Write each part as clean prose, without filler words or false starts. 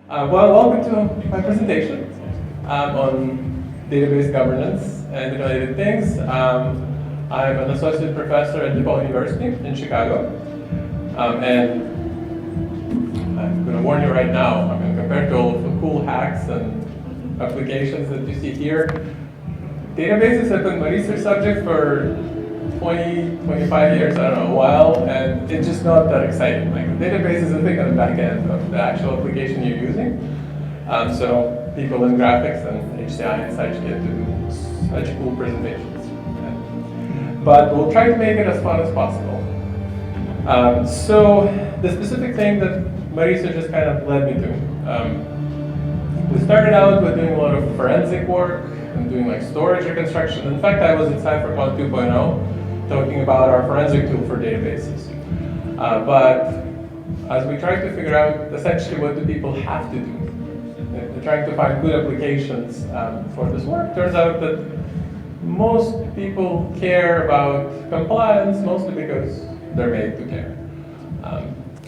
Welcome to my presentation on database governance and related things. I'm an associate professor at DePaul University in Chicago, and I'm going to warn you right now, compared to all of the cool hacks and applications that you see here, databases have been my research subject for 20, 25 years, I don't know, a while, and it's just not that exciting. Like, the database is a thing on the back end of the actual application you're using. So people in graphics and HCI and such get to do such cool presentations. But we'll try to make it as fun as possible. So the specific thing that my research has kind of led me to. We started out with doing a lot of forensic work and doing like storage reconstruction. In fact, I was at CypherCon 2.0 talking about our forensic tool for databases. But as we tried to figure out essentially what do people have to do, they're trying to find good applications for this work, turns out that most people care about compliance mostly because they're made to care.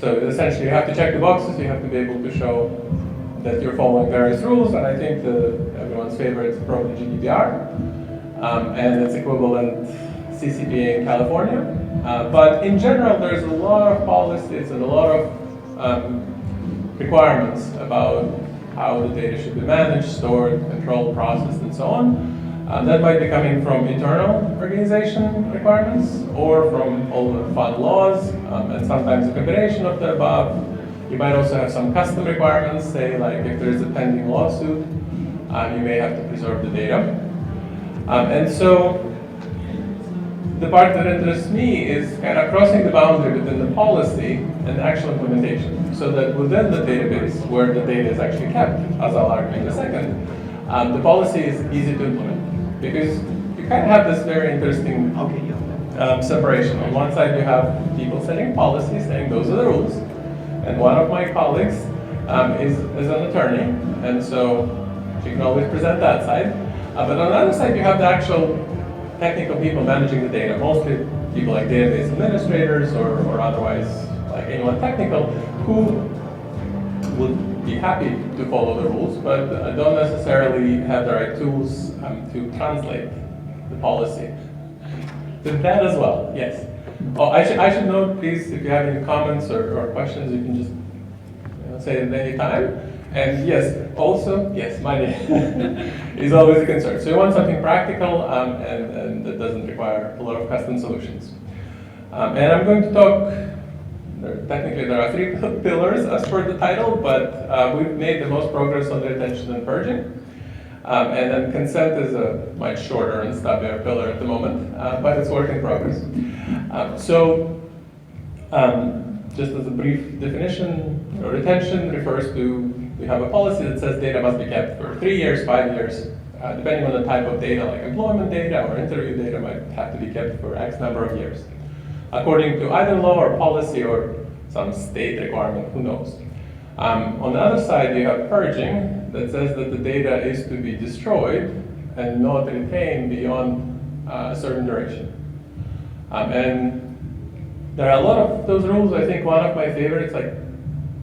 So essentially you have to check the boxes, you have to be able to show that you're following various rules, and I think everyone's favorite is probably GDPR, and its equivalent CCPA in California. But in general, there's a lot of policies and a lot of requirements about how the data should be managed, stored, controlled, processed, and so on. That might be coming from internal organization requirements or from all the fund laws, and sometimes a combination of the above. You might also have some custom requirements, say like if there's a pending lawsuit, you may have to preserve the data. And so the part that interests me is kind of crossing the boundary between the policy and the actual implementation, so that within the database where the data is actually kept, as I'll argue in a second, the policy is easy to implement because you kind of have this very interesting separation. On one side you have people setting policies saying those are the rules, and one of my colleagues is an attorney, and so she can always present that side. But on the other side you have the actual technical people managing the data, mostly people like database administrators or otherwise like anyone technical who would be happy to follow the rules, but don't necessarily have the right tools to translate the policy. Did that as well, yes. Oh, I should note, please, if you have any comments or questions, you can just say it at any time. And yes, also, yes, money is always a concern. So you want something practical and that doesn't require a lot of custom solutions. And I'm going to talk, technically there are three pillars as per the title, but we've made the most progress on retention and purging. And then consent is a much shorter and stubbier pillar at the moment, but it's work in progress. Just as a brief definition, retention refers to, we have a policy that says data must be kept for 3 years, 5 years, depending on the type of data, like employment data or interview data might have to be kept for X number of years, according to either law or policy or some state requirement, who knows. On the other side, you have purging that says that the data is to be destroyed and not retained beyond a certain duration. And there are a lot of those rules. I think one of my favorites, like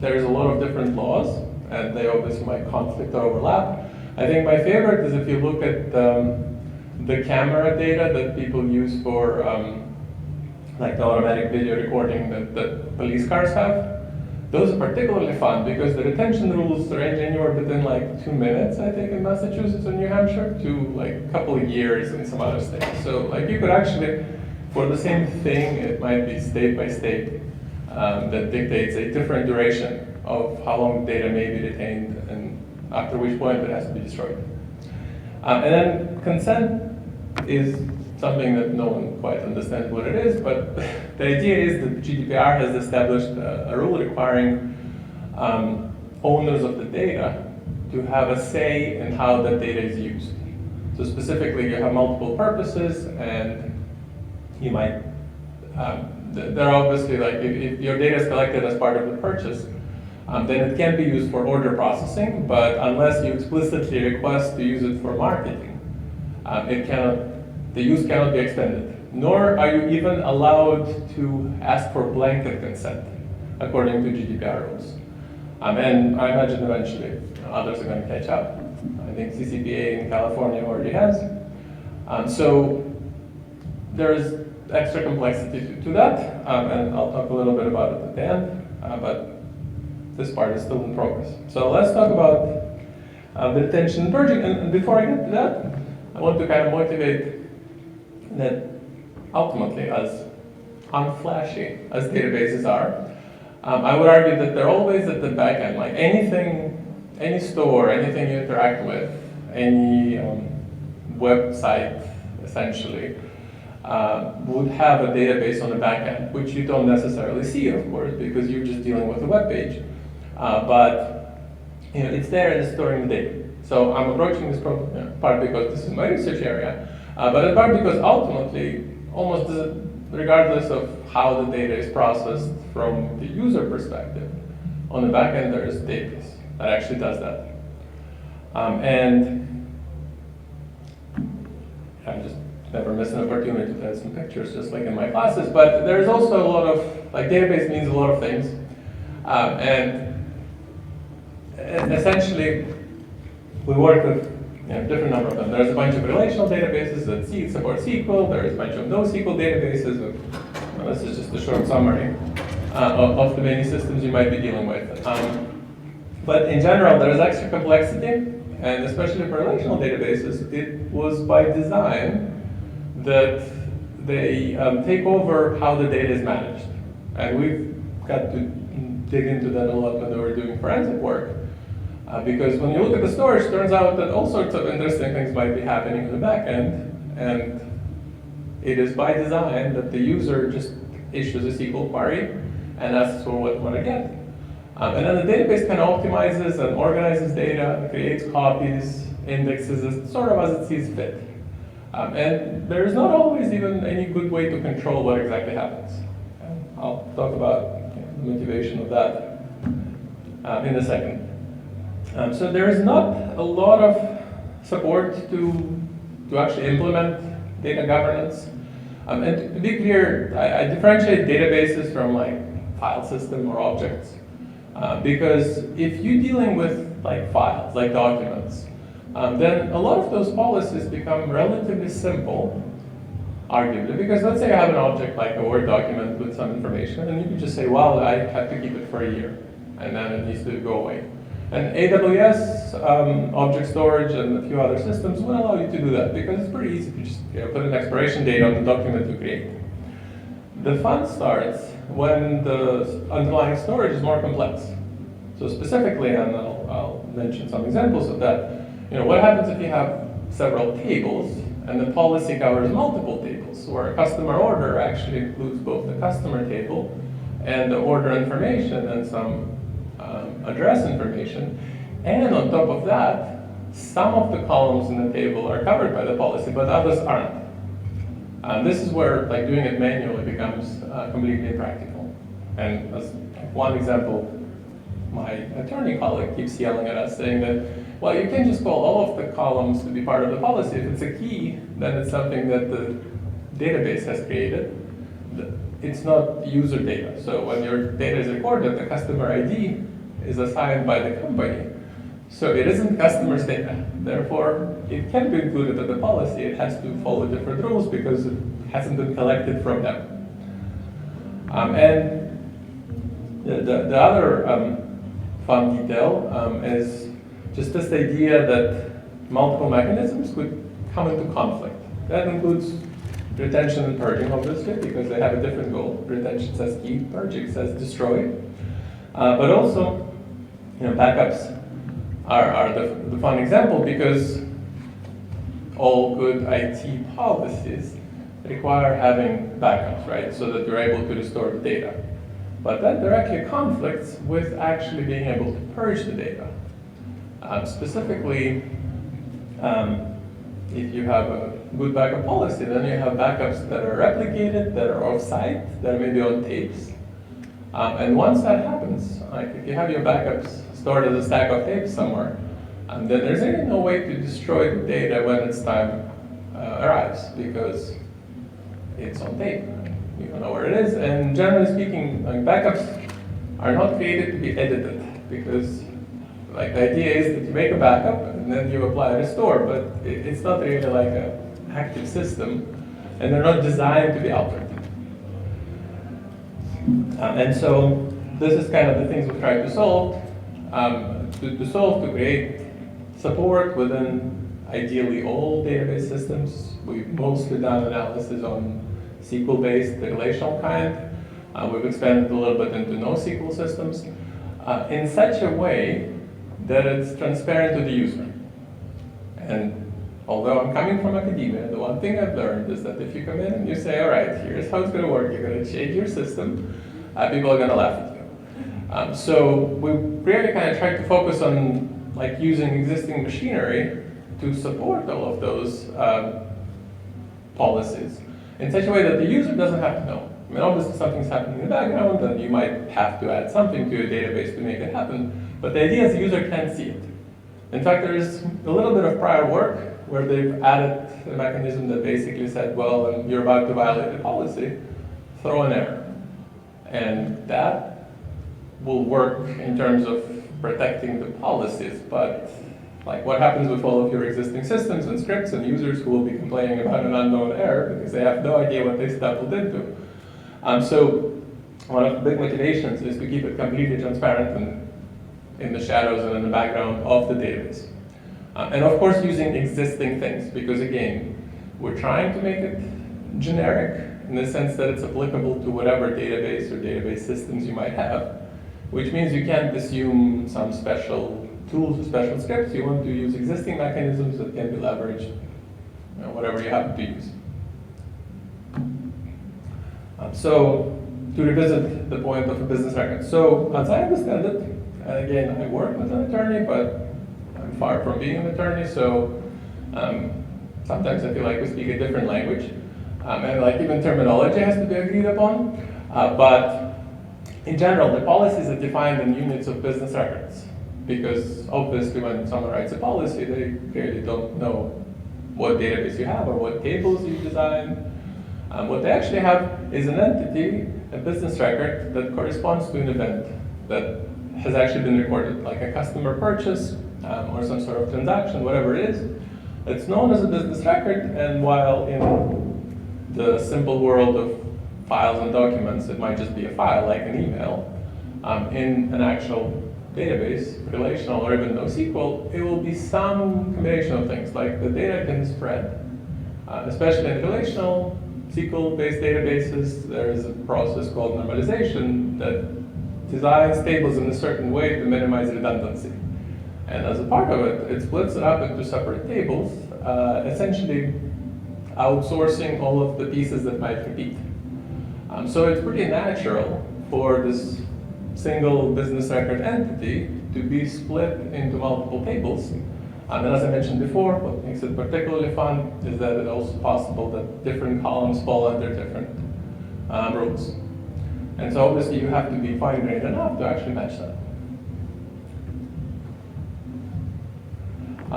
there's a lot of different laws, and they obviously might conflict or overlap. I think my favorite is if you look at the camera data that people use for like the automatic video recording that police cars have. Those are particularly fun because the retention rules range anywhere between like 2 minutes, I think, in Massachusetts and New Hampshire, to like a couple of years in some other states. So like you could actually, for the same thing, it might be state by state that dictates a different duration of how long the data may be retained and after which point it has to be destroyed. And then consent is something that no one quite understands what it is, but the idea is that GDPR has established a rule requiring owners of the data to have a say in how that data is used. So specifically, you have multiple purposes, and you might, there are obviously, like, if your data is collected as part of the purchase, then it can be used for order processing, but unless you explicitly request to use it for marketing, the use cannot be extended, nor are you even allowed to ask for blanket consent, according to GDPR rules. And I imagine eventually others are going to catch up. I think CCPA in California already has. So there is extra complexity to that, and I'll talk a little bit about it at the end, but this part is still in progress. So let's talk about the retention and purging, and before I get to that, I want to kind of motivate that ultimately, as unflashy as databases are, I would argue that they're always at the back end. Like anything, any store, anything you interact with, any website, essentially, would have a database on the back end, which you don't necessarily see, of course, because you're just dealing with a web page. But it's there and it's storing the data. So I'm approaching this problem part because this is my research area, but in part because ultimately, almost regardless of how the data is processed from the user perspective, on the back end there is a database that actually does that. And I'm just never miss an opportunity to add some pictures, just like in my classes. But there's also a lot of, like, database means a lot of things. And essentially, we work with different number of them. There's a bunch of relational databases that support SQL. There's a bunch of NoSQL databases. This is just a short summary of the many systems you might be dealing with. But in general, there's extra complexity, and especially for relational databases, it was by design that they take over how the data is managed. And we've got to dig into that a lot when we were doing forensic work. Because when you look at the storage, it turns out that all sorts of interesting things might be happening in the back end, and it is by design that the user just issues a SQL query and asks for what you want to get. And then the database kind of optimizes and organizes data, creates copies, indexes it sort of as it sees fit. And there's not always even any good way to control what exactly happens. I'll talk about the motivation of that in a second. So there is not a lot of support to actually implement data governance. And to be clear, I differentiate databases from like file system or objects. Because if you're dealing with like files, like documents, then a lot of those policies become relatively simple, arguably, because let's say I have an object like a Word document with some information, and you can just say, well, I have to keep it for a year, and then it needs to go away. And AWS, object storage, and a few other systems would allow you to do that, because it's pretty easy to just put an expiration date on the document you create. The fun starts when the underlying storage is more complex. So specifically, and I'll mention some examples of that, what happens if you have several tables and the policy covers multiple tables, where a customer order actually includes both the customer table and the order information and some address information, and on top of that, some of the columns in the table are covered by the policy, but others aren't. This is where like doing it manually becomes completely impractical. And as one example, my attorney colleague keeps yelling at us saying that, well, you can't just call all of the columns to be part of the policy. If it's a key, then it's something that the database has created. It's not user data. So when your data is recorded, the customer ID is assigned by the company. So it isn't customer's data. Therefore, it can't be included in the policy. It has to follow different rules because it hasn't been collected from them. And the other fun detail is just this idea that multiple mechanisms could come into conflict. That includes retention and purging, obviously, because they have a different goal. Retention says keep, purging says destroy. But also, backups are the fun example, because all good IT policies require having backups, right? So that you're able to restore the data. But that directly conflicts with actually being able to purge the data. Specifically, if you have a good backup policy, then you have backups that are replicated, that are off-site, that are maybe on tapes. And once that happens, like if you have your backups stored as a stack of tapes somewhere, then there's really no way to destroy the data when its time arrives, because it's on tape. You don't know where it is, and generally speaking, backups are not created to be edited, because like the idea is that you make a backup and then you apply a restore, but it's not really like an active system, and they're not designed to be altered. And so this is kind of the things we try to solve. To create support within ideally all database systems. We've mostly done analysis on SQL-based, the relational kind. We've expanded a little bit into NoSQL systems in such a way that it's transparent to the user. And although I'm coming from academia, the one thing I've learned is that if you come in and you say, all right, here's how it's going to work, you're going to change your system, people are going to laugh at you. So we really kind of tried to focus on like using existing machinery to support all of those policies in such a way that the user doesn't have to know. I mean, obviously something's happening in the background, and you might have to add something to your database to make it happen, but the idea is the user can't see it. In fact, there is a little bit of prior work where they've added a mechanism that basically said, well, when you're about to violate a policy, throw an error. And that will work in terms of protecting the policies, but like what happens with all of your existing systems and scripts and users who will be complaining about an unknown error because they have no idea what they stumbled into. So one of the big motivations is to keep it completely transparent and in the shadows and in the background of the database. And of course using existing things, because again, we're trying to make it generic in the sense that it's applicable to whatever database or database systems you might have, which means you can't assume some special tools or special scripts. You want to use existing mechanisms that can be leveraged, whatever you happen to use. So to revisit the point of a business record. So as I understand it, and again, I work with an attorney, but I'm far from being an attorney, so sometimes I feel like we speak a different language. And like even terminology has to be agreed upon. But in general, the policies are defined in units of business records, because obviously when someone writes a policy, they clearly don't know what database you have or what tables you design. What they actually have is an entity, a business record, that corresponds to an event that has actually been recorded, like a customer purchase or some sort of transaction, whatever it is. It's known as a business record, and while in the simple world of files and documents, it might just be a file like an email. In an actual database, relational or even NoSQL, it will be some combination of things, like the data can spread. Especially in relational SQL-based databases, there is a process called normalization that designs tables in a certain way to minimize redundancy. And as a part of it, it splits it up into separate tables, essentially outsourcing all of the pieces that might compete. So it's pretty natural for this single business record entity to be split into multiple tables. And as I mentioned before, what makes it particularly fun is that it's also possible that different columns fall under different rules. And so obviously you have to be fine-grained enough to actually match that.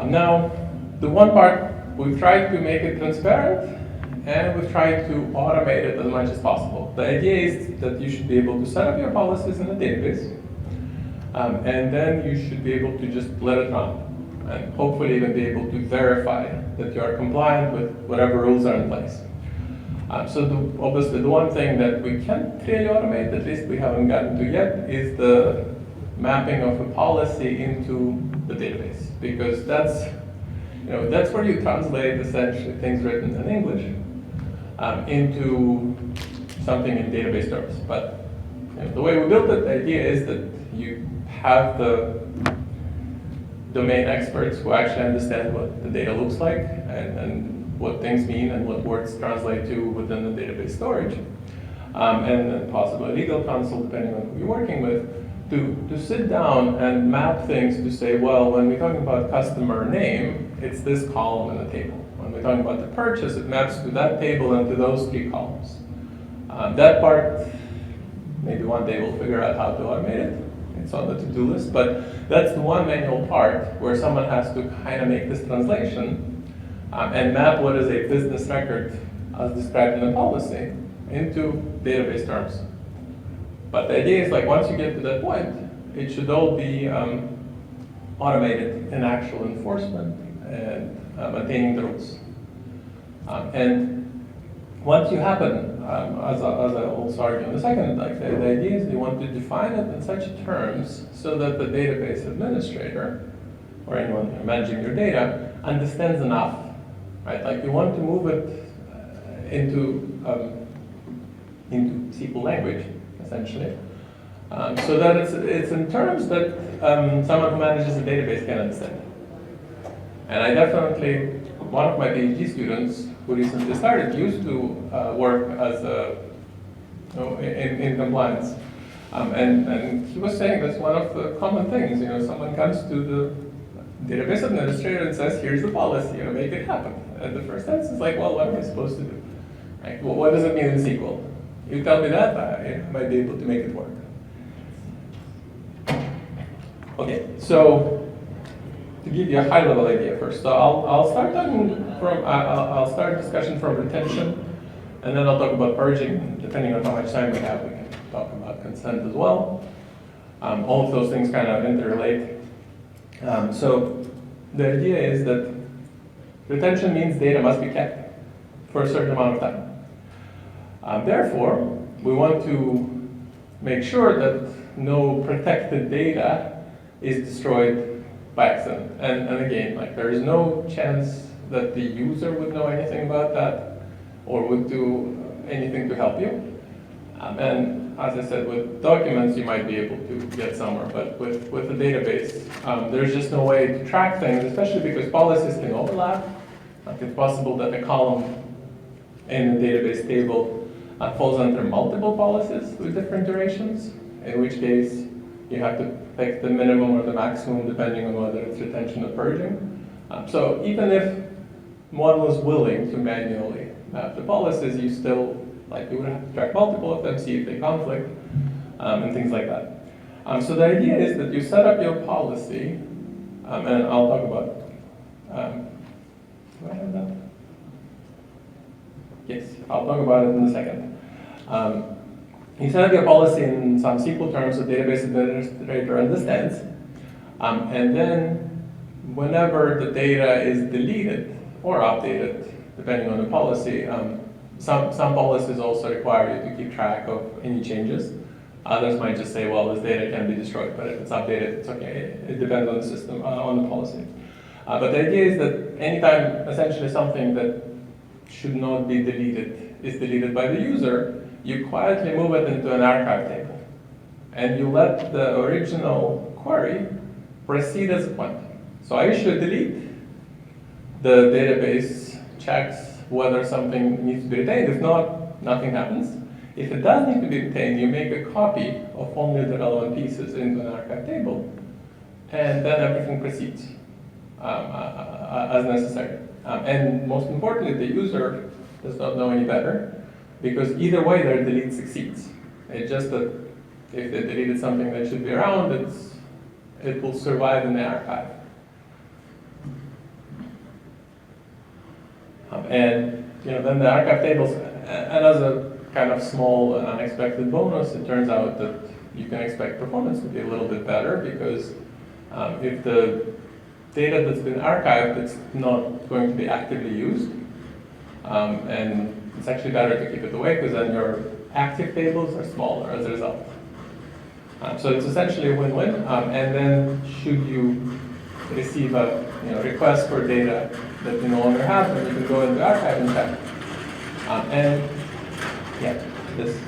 Now, the one part, we've tried to make it transparent, and we've tried to automate it as much as possible. The idea is that you should be able to set up your policies in a database, and then you should be able to just let it run, and hopefully even be able to verify that you are compliant with whatever rules are in place. So obviously the one thing that we can't really automate, at least we haven't gotten to yet, is the mapping of a policy into the database, because that's where you translate essentially things written in English into something in database terms. But the way we built it, the idea is that you have the domain experts who actually understand what the data looks like and what things mean and what words translate to within the database storage. And then possibly a legal counsel, depending on who you're working with, to sit down and map things to say, well, when we're talking about customer name, it's this column in the table. When we're talking about the purchase, it maps to that table and to those 3 columns. That part, maybe one day we'll figure out how to automate it. It's on the to-do list, but that's the one manual part where someone has to kind of make this translation and map what is a business record as described in the policy into database terms. But the idea is, like, once you get to that point, it should all be automated in actual enforcement and maintaining the rules. And once you happen, as I'll also argue in a second, like the idea is you want to define it in such terms so that the database administrator or anyone managing your data understands enough, right? Like you want to move it into SQL language, essentially, so that it's in terms that someone who manages a database can understand. And I definitely, one of my PhD students who recently started used to work as a, in compliance. And he was saying that's one of the common things, someone comes to the database administrator and says, here's the policy, make it happen. And the first sentence is like, well, what am I supposed to do? Right? Well, what does it mean in SQL? You tell me that, I might be able to make it work. Okay, so to give you a high-level idea first, so I'll start talking from I'll start discussion from retention, and then I'll talk about purging. Depending on how much time we have, we can talk about consent as well. All of those things kind of interrelate. So the idea is that retention means data must be kept for a certain amount of time. Therefore, we want to make sure that no protected data is destroyed by accident. And again, like there is no chance that the user would know anything about that or would do anything to help you. And as I said, with documents, you might be able to get somewhere, but with a database, there's just no way to track things, especially because policies can overlap. Like it's possible that a column in a database table falls under multiple policies with different durations, in which case you have to pick the minimum or the maximum depending on whether it's retention or purging. So even if one was willing to manually map the policies, you still, you would have to track multiple of them, see if they conflict, and things like that. So the idea is that you set up your policy, and I'll talk about, do I have that? Yes, I'll talk about it in a second. You set up your policy in some SQL terms that database administrator understands, and then whenever the data is deleted or updated, depending on the policy, some policies also require you to keep track of any changes. Others might just say, well, this data can be destroyed, but if it's updated, it's okay. It depends on the system, on the policy. But the idea is that anytime essentially something that should not be deleted is deleted by the user, you quietly move it into an archive table. And you let the original query proceed as it went. So I issue a delete. The database checks whether something needs to be retained. If not, nothing happens. If it does need to be retained, you make a copy of only the relevant pieces into an archive table, and then everything proceeds as necessary. And most importantly, the user does not know any better, because either way their delete succeeds. It's just that if they deleted something that should be around, it will survive in the archive. And then the archive tables, and as a kind of small and unexpected bonus, it turns out that you can expect performance to be a little bit better, because if the data that's been archived, it's not going to be actively used, and it's actually better to keep it away, because then your active tables are smaller as a result. So it's essentially a win-win. And then should you receive a request for data that you no longer have, then you can go into archive and check. And yeah, this.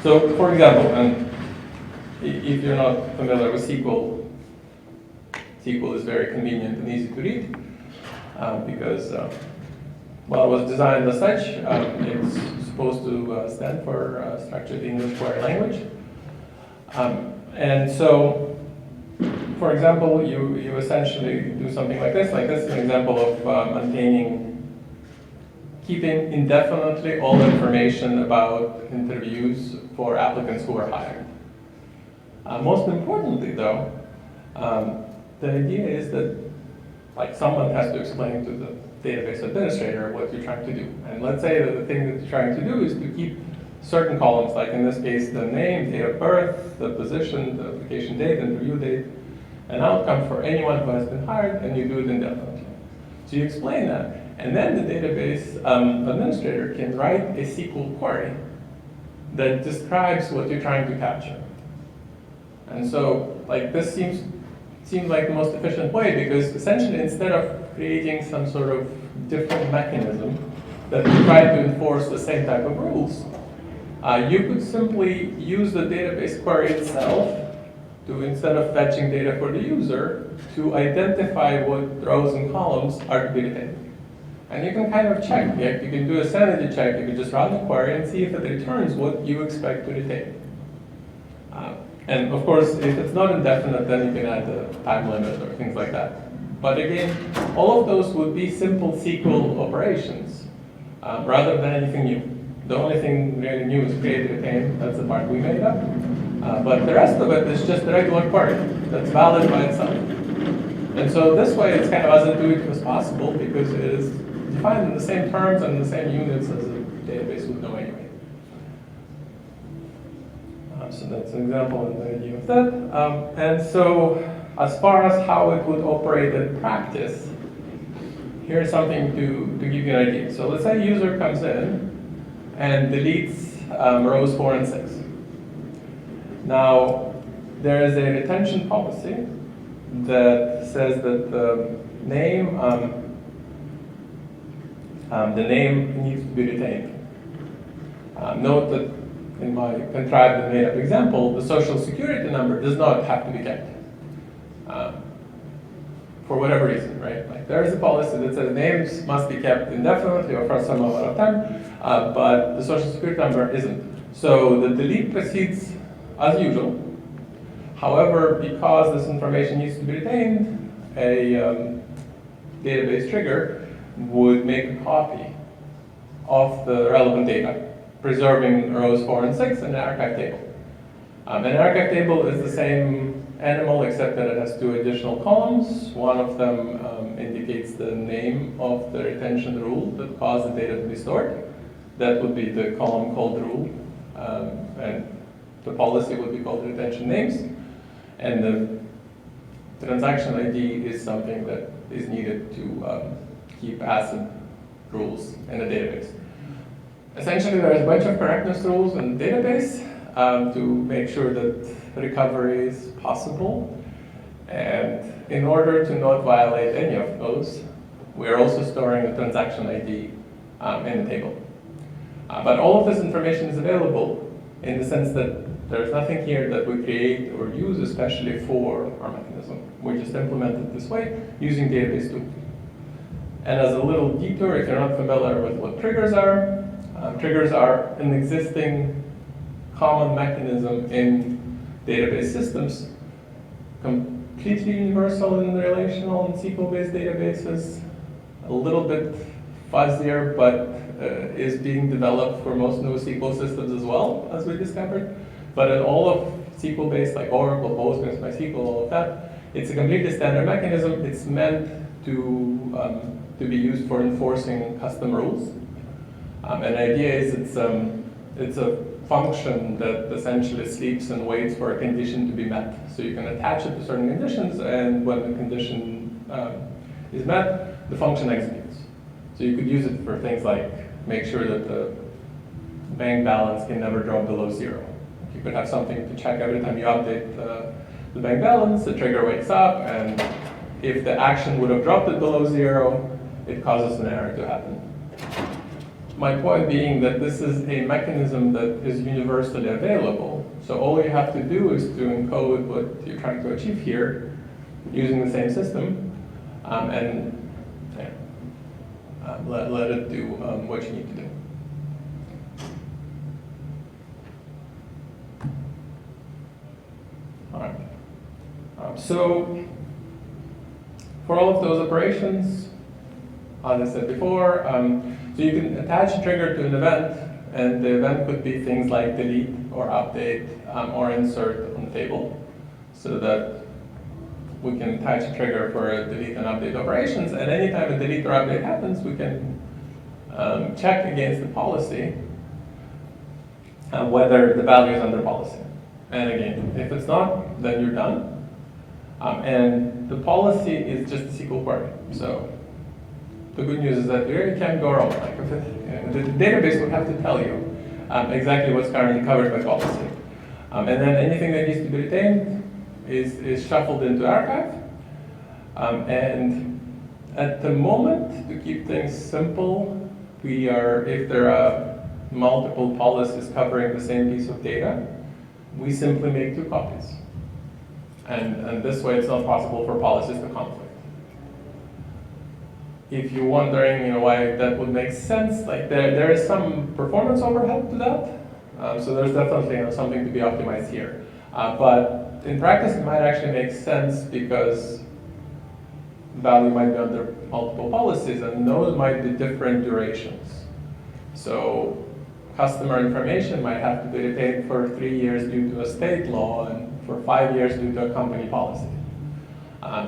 So for example, and if you're not familiar with SQL, SQL is very convenient and easy to read because well, it was designed as such. It's supposed to stand for Structured English Query Language. And so, for example, you essentially do something like this. Like this is an example of keeping indefinitely all information about interviews for applicants who are hired. Most importantly, though, the idea is that someone has to explain to the database administrator what you're trying to do. And let's say that the thing that you're trying to do is to keep certain columns, like in this case, the name, date of birth, the position, the application date, and review date, an outcome for anyone who has been hired, and you do it indefinitely. So you explain that, and then the database administrator can write a SQL query that describes what you're trying to capture. And so, like, this seems like the most efficient way, because essentially instead of creating some sort of different mechanism that would try to enforce the same type of rules, you could simply use the database query itself to, instead of fetching data for the user, to identify what rows and columns are to be retained. And you can kind of check, you can do a sanity check, you can just run the query and see if it returns what you expect to retain. And of course, if it's not indefinite, then you can add a time limit or things like that. But again, all of those would be simple SQL operations, rather than anything new. The only thing really new is create, retain, that's the part we made up. But the rest of it is just a regular query that's valid by itself. And so this way it's kind of as intuitive as possible, because it is defined in the same terms and the same units as a database would know anyway. So that's an example and the idea of that. And so as far as how it would operate in practice, here's something to give you an idea. So let's say a user comes in and deletes rows 4 and 6. Now, there is a retention policy that says that the name needs to be retained. Note that in my contrived and made-up example, the social security number does not have to be kept. For whatever reason, right? Like there is a policy that says names must be kept indefinitely or for some amount of time, but the social security number isn't. So the delete proceeds as usual. However, because this information needs to be retained, a database trigger would make a copy of the relevant data, preserving rows 4 and 6 in an archive table. An archive table is the same animal, except that it has 2 additional columns. One of them indicates the name of the retention rule that caused the data to be stored. That would be the column called rule, and the policy would be called retention names. And the transaction ID is something that is needed to keep ACID rules in the database. Essentially, there's a bunch of correctness rules in the database to make sure that recovery is possible. And in order to not violate any of those, we're also storing the transaction ID in the table. But all of this information is available in the sense that there's nothing here that we create or use especially for our mechanism. We just implement it this way using database tools. And as a little detour, if you're not familiar with what triggers are an existing common mechanism in database systems, completely universal in relational and SQL-based databases, a little bit fuzzier, but is being developed for most NoSQL systems as well, as we discovered. But in all of SQL-based, like Oracle, Postgres, MySQL, all of that, it's a completely standard mechanism. It's meant to be used for enforcing custom rules. And the idea is it's a function that essentially sleeps and waits for a condition to be met. So you can attach it to certain conditions, and when the condition is met, the function executes. So you could use it for things like make sure that the bank balance can never drop below 0. You could have something to check every time you update the bank balance, the trigger wakes up, and if the action would have dropped it below 0, it causes an error to happen. My point being that this is a mechanism that is universally available. So all you have to do is to encode what you're trying to achieve here using the same system, and let it do what you need to do. All right. So for all of those operations, as I said before, so you can attach a trigger to an event, and the event could be things like delete or update or insert on the table, so that we can attach a trigger for delete and update operations. And anytime a delete or update happens, we can check against the policy whether the value is under policy. And again, if it's not, then you're done. And the policy is just a SQL query. So the good news is that you really can't go wrong. Like if the database would have to tell you exactly what's currently covered by policy. And then anything that needs to be retained is shuffled into archive. And at the moment, to keep things simple, if there are multiple policies covering the same piece of data, we simply make 2 copies. And this way, it's not possible for policies to conflict. If you're wondering, why that would make sense, like there is some performance overhead to that. So there's definitely something to be optimized here. But in practice, it might actually make sense because value might be under multiple policies, and those might be different durations. So customer information might have to be retained for 3 years due to a state law, and for 5 years due to a company policy.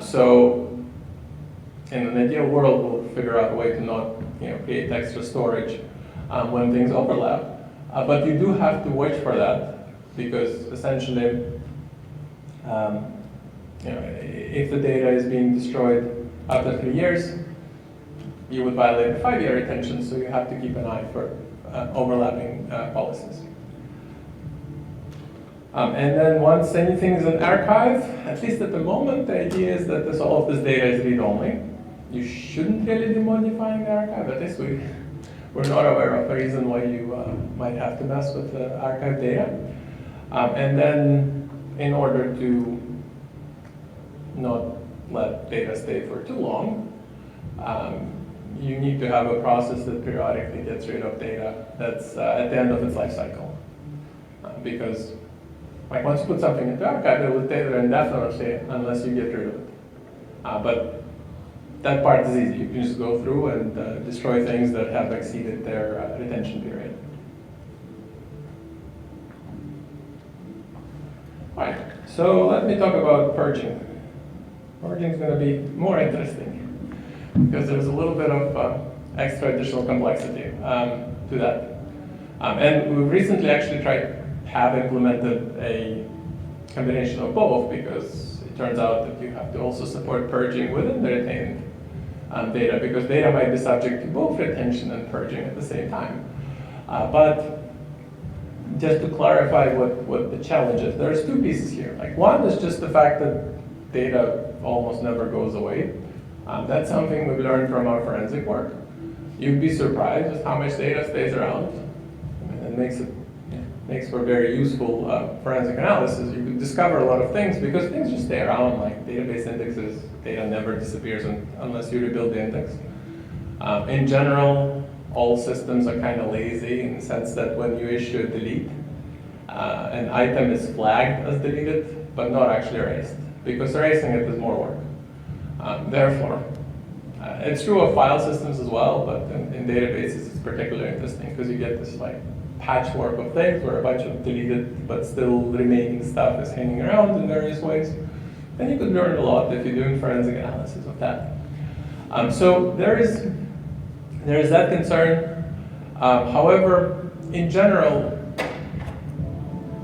So in an ideal world, we'll figure out a way to not create extra storage when things overlap. But you do have to watch for that, because essentially, if the data is being destroyed after 3 years, you would violate the 5-year retention, so you have to keep an eye for overlapping policies. And then once anything is in archive, at least at the moment, the idea is that all of this data is read-only. You shouldn't really be modifying the archive. At least we're not aware of a reason why you might have to mess with the archive data. And then in order to not let data stay for too long, you need to have a process that periodically gets rid of data that's at the end of its life cycle. Because once you put something into archive, it will stay there indefinitely unless you get rid of it. But that part is easy. You can just go through and destroy things that have exceeded their retention period. All right, so let me talk about purging. Purging is going to be more interesting because there's a little bit of extra additional complexity to that. And we recently actually have implemented a combination of both, because it turns out that you have to also support purging within the retained data, because data might be subject to both retention and purging at the same time. But just to clarify what the challenge is, there's 2 pieces here. One is just the fact that data almost never goes away. That's something we've learned from our forensic work. You'd be surprised just how much data stays around. It makes for very useful forensic analysis. You can discover a lot of things because things just stay around, like database indexes. Data never disappears unless you rebuild the index. In general, all systems are kind of lazy in the sense that when you issue a delete, an item is flagged as deleted, but not actually erased, because erasing it is more work. Therefore, it's true of file systems as well, but in databases it's particularly interesting because you get this patchwork of things where a bunch of deleted but still remaining stuff is hanging around in various ways. And you could learn a lot if you're doing forensic analysis of that. So there is that concern. However, in general,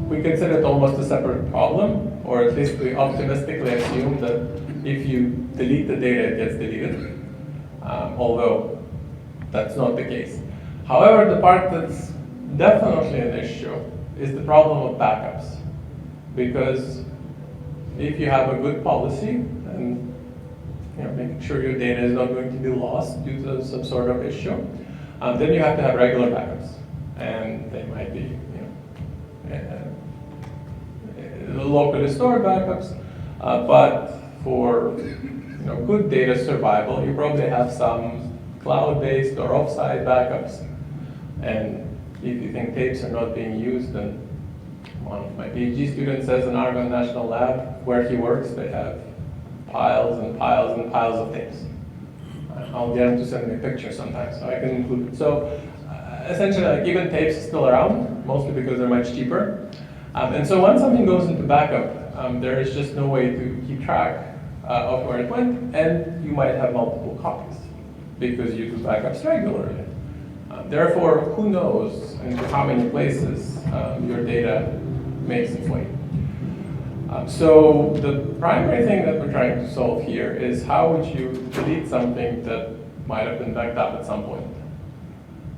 we consider it almost a separate problem, or at least we optimistically assume that if you delete the data, it gets deleted, although that's not the case. However, the part that's definitely an issue is the problem of backups, because if you have a good policy and making sure your data is not going to be lost due to some sort of issue, then you have to have regular backups, and they might be locally stored backups, but for good data survival, you probably have some cloud-based or offsite backups. And if you think tapes are not being used, then one of my PhD students says in Argonne National Lab, where he works, they have piles and piles and piles of tapes. I'll get him to send me a picture sometime, so I can include it. So essentially, even tapes are still around, mostly because they're much cheaper. And so when something goes into backup, there is just no way to keep track of where it went, and you might have multiple copies because you do backups regularly. Therefore, who knows into how many places your data makes its way. So the primary thing that we're trying to solve here is how would you delete something that might have been backed up at some point.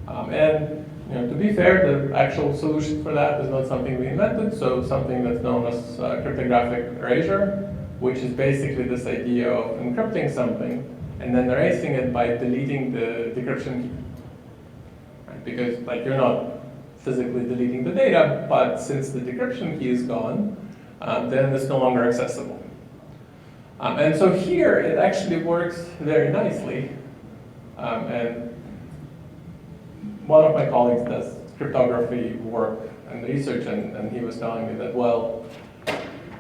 And to be fair, the actual solution for that is not something we invented, so something that's known as cryptographic erasure, which is basically this idea of encrypting something and then erasing it by deleting the decryption key. Right? Because you're not physically deleting the data, but since the decryption key is gone, then it's no longer accessible. And so here it actually works very nicely. And one of my colleagues does cryptography work and research, and he was telling me that, well,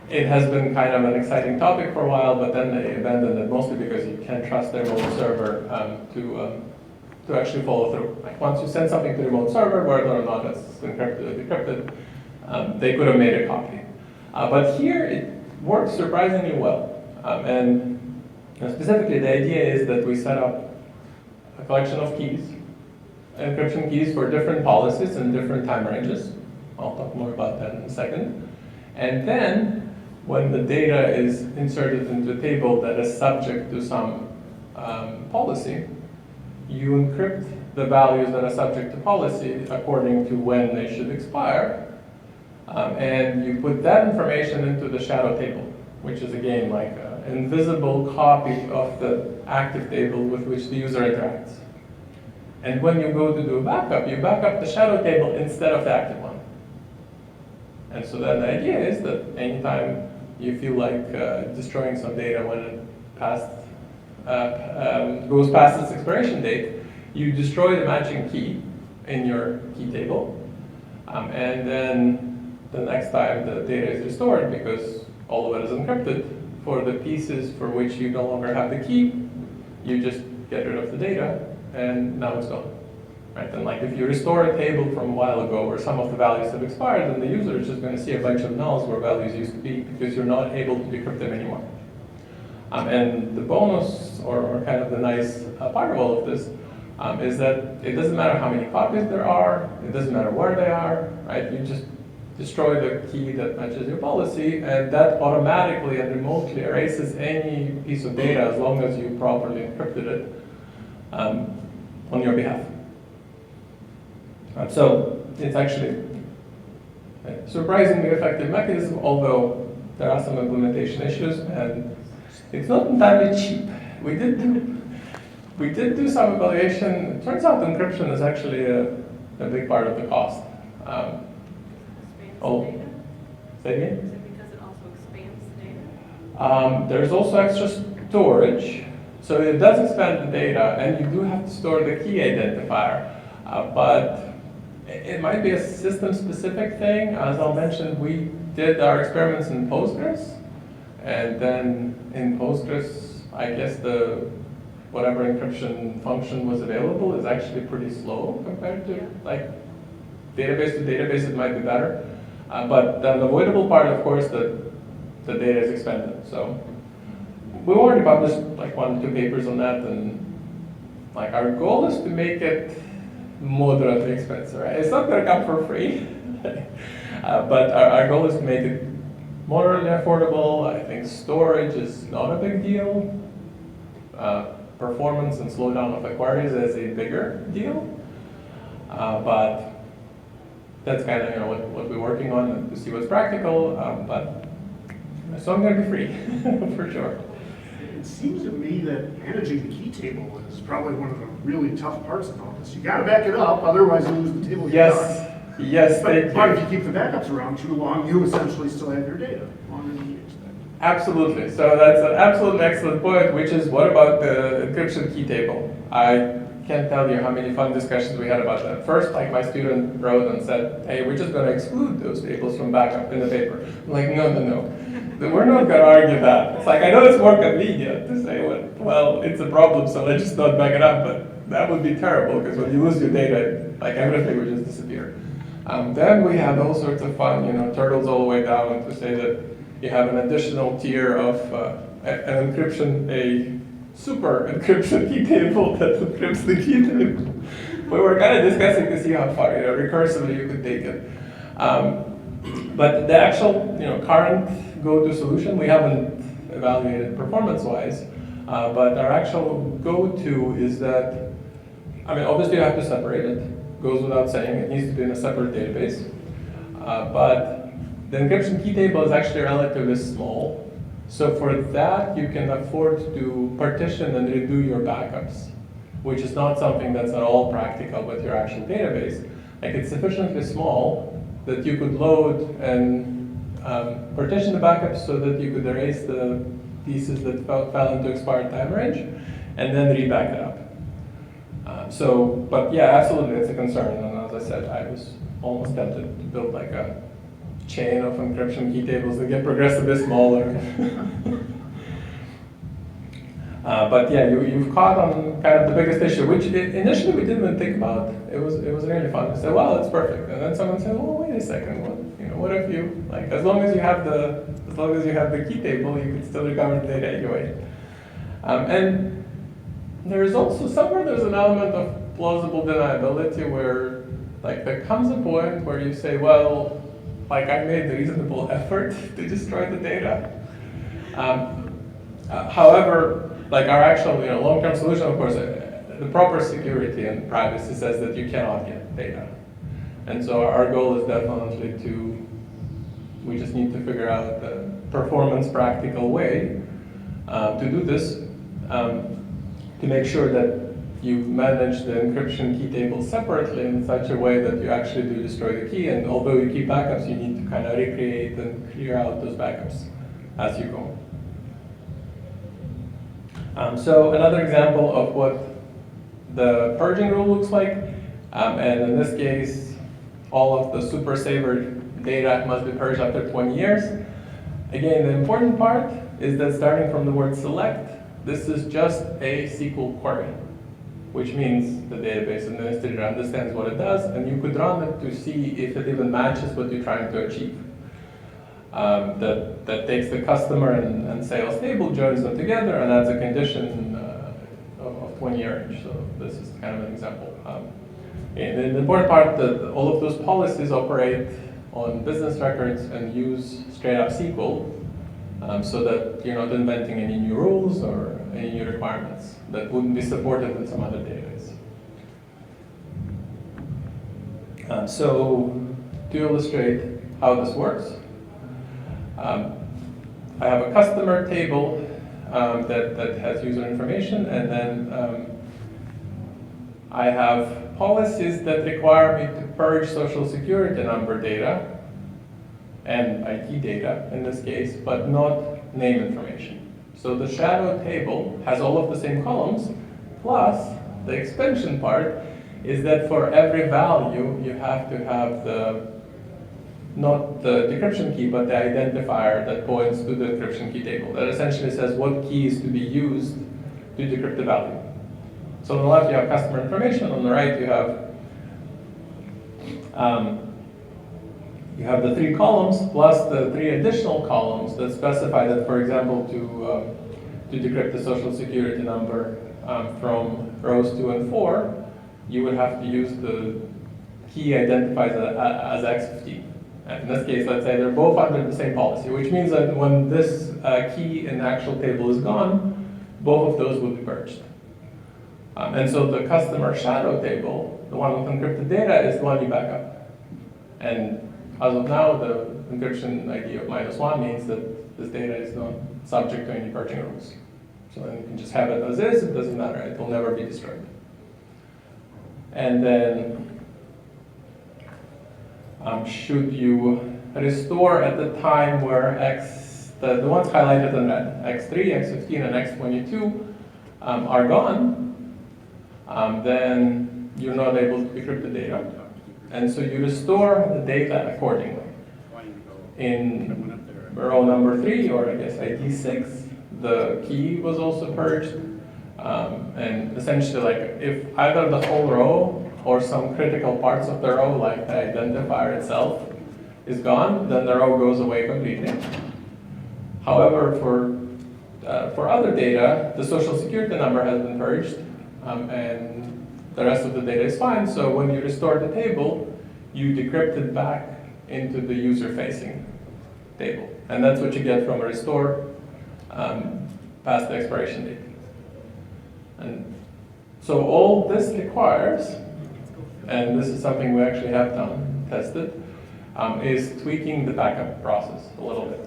it has been kind of an exciting topic for a while, but then they abandoned it mostly because you can't trust their remote server to actually follow through. Like once you send something to the remote server, whether or not it's encrypted or decrypted, they could have made a copy. But here it works surprisingly well. And specifically, the idea is that we set up a collection of keys, encryption keys for different policies and different time ranges. I'll talk more about that in a second. And then, when the data is inserted into a table that is subject to some policy, you encrypt the values that are subject to policy according to when they should expire. And you put that information into the shadow table, which is again like an invisible copy of the active table with which the user interacts. And when you go to do a backup, you back up the shadow table instead of the active one. And so then the idea is that anytime you feel like destroying some data when it goes past its expiration date, you destroy the matching key in your key table. And then the next time the data is restored, because all of it is encrypted, for the pieces for which you no longer have the key, you just get rid of the data, and now it's gone. Right? And if you restore a table from a while ago where some of the values have expired, then the user is just going to see a bunch of nulls where values used to be because you're not able to decrypt them anymore. And the bonus, or kind of the nice part of all of this, is that it doesn't matter how many copies there are, it doesn't matter where they are, right? You just destroy the key that matches your policy, and that automatically and remotely erases any piece of data as long as you properly encrypted it on your behalf. So it's actually a surprisingly effective mechanism, although there are some implementation issues, and it's not entirely cheap. We did do some evaluation. It turns out encryption is actually a big part of the cost. Say again? Is it because it also expands the data? There's also extra storage. So it does expand the data, and you do have to store the key identifier. But it might be a system-specific thing. As I'll mention, we did our experiments in Postgres. And then in Postgres, I guess whatever encryption function was available is actually pretty slow compared to database to database. It might be better. But the unavoidable part, of course, that the data is expanded. So we already published 1 or 2 papers on that, and our goal is to make it moderately expensive. Right? It's not going to come for free, but our goal is to make it moderately affordable. I think storage is not a big deal. Performance and slowdown of the queries is a bigger deal, but that's kind of what we're working on to see what's practical. But so I'm going to be free for sure. It seems to me that managing the key table is probably one of the really tough parts of all this. You got to back it up, otherwise you lose the table. Yes, but if you keep the backups around too long, you essentially still have your data longer than you expect. Absolutely. So that's an absolutely excellent point, which is what about the encryption key table? I can't tell you how many fun discussions we had about that. First, my student wrote and said, hey, we're just going to exclude those tables from backup in the paper. I'm like, no. We're not going to argue that. It's I know it's more convenient to say, well, it's a problem, so let's just not back it up, but that would be terrible, because when you lose your data, everything would just disappear. Then we had all sorts of fun, turtles all the way down to say that you have an additional tier of an encryption, a super encryption key table that encrypts the key table. we were kind of discussing to see how far, recursively you could take it. But the actual, current go-to solution, we haven't evaluated performance-wise, but our actual go-to is that, obviously you have to separate it. Goes without saying, it needs to be in a separate database. But the encryption key table is actually relatively small. So for that, you can afford to partition and redo your backups, which is not something that's at all practical with your actual database. Like, it's sufficiently small that you could load and partition the backups so that you could erase the pieces that fell into expired time range and then reback it up. But yeah, absolutely, it's a concern. And as I said, I was almost tempted to build like a chain of encryption key tables that get progressively smaller. But yeah, you've caught on kind of the biggest issue, which initially we didn't even think about. It was really fun to say, well, it's perfect, and then someone said, well, wait a second, what if you, like, as long as you have the key table, you can still recover the data anyway. And there's also somewhere there's an element of plausible deniability where, like, there comes a point where you say, well, like, I made the reasonable effort to destroy the data. However, like, our actual long-term solution, of course, the proper security and privacy says that you cannot get data. And so our goal is definitely we just need to figure out the performance practical way to do this, to make sure that you manage the encryption key table separately in such a way that you actually do destroy the key. And although you keep backups, you need to kind of recreate and clear out those backups as you go. So another example of what the purging rule looks like, and in this case, all of the super saver data must be purged after 20 years. Again, the important part is that starting from the word select, this is just a SQL query, which means the database administrator understands what it does, and you could run it to see if it even matches what you're trying to achieve. That takes the customer and sales table, joins them together, and adds a condition of 20-year range. So this is kind of an example. And the important part that all of those policies operate on business records and use straight up SQL, so that you're not inventing any new rules or any new requirements that wouldn't be supported in some other database. So to illustrate how this works, I have a customer table that has user information, and then I have policies that require me to purge social security number data and IT data in this case, but not name information. So the shadow table has all of the same columns, plus the expansion part is that for every value you have to have not the decryption key, but the identifier that points to the encryption key table. That essentially says what key is to be used to decrypt the value. So on the left you have customer information, on the right you have the 3 columns plus the 3 additional columns that specify that, for example, to decrypt the social security number from rows 2 and 4, you would have to use the key identified as X15. And in this case, let's say they're both under the same policy, which means that when this key in the actual table is gone, both of those will be purged. And so the customer shadow table, the one with encrypted data, is the one you back up. And as of now, the encryption ID of -1 means that this data is not subject to any purging rules. So then you can just have it as is, it doesn't matter, it will never be destroyed. And then should you restore at the time where the ones highlighted in red, X3, X15, and X22 are gone, then you're not able to decrypt the data. And so you restore the data accordingly. In row number 3, or I guess ID 6, the key was also purged. And essentially, like, if either the whole row or some critical parts of the row, like the identifier itself, is gone, then the row goes away completely. However, for other data, the social security number has been purged, and the rest of the data is fine. So when you restore the table, you decrypt it back into the user-facing table. And that's what you get from a restore past the expiration date. And so all this requires, and this is something we actually have done, tested, is tweaking the backup process a little bit.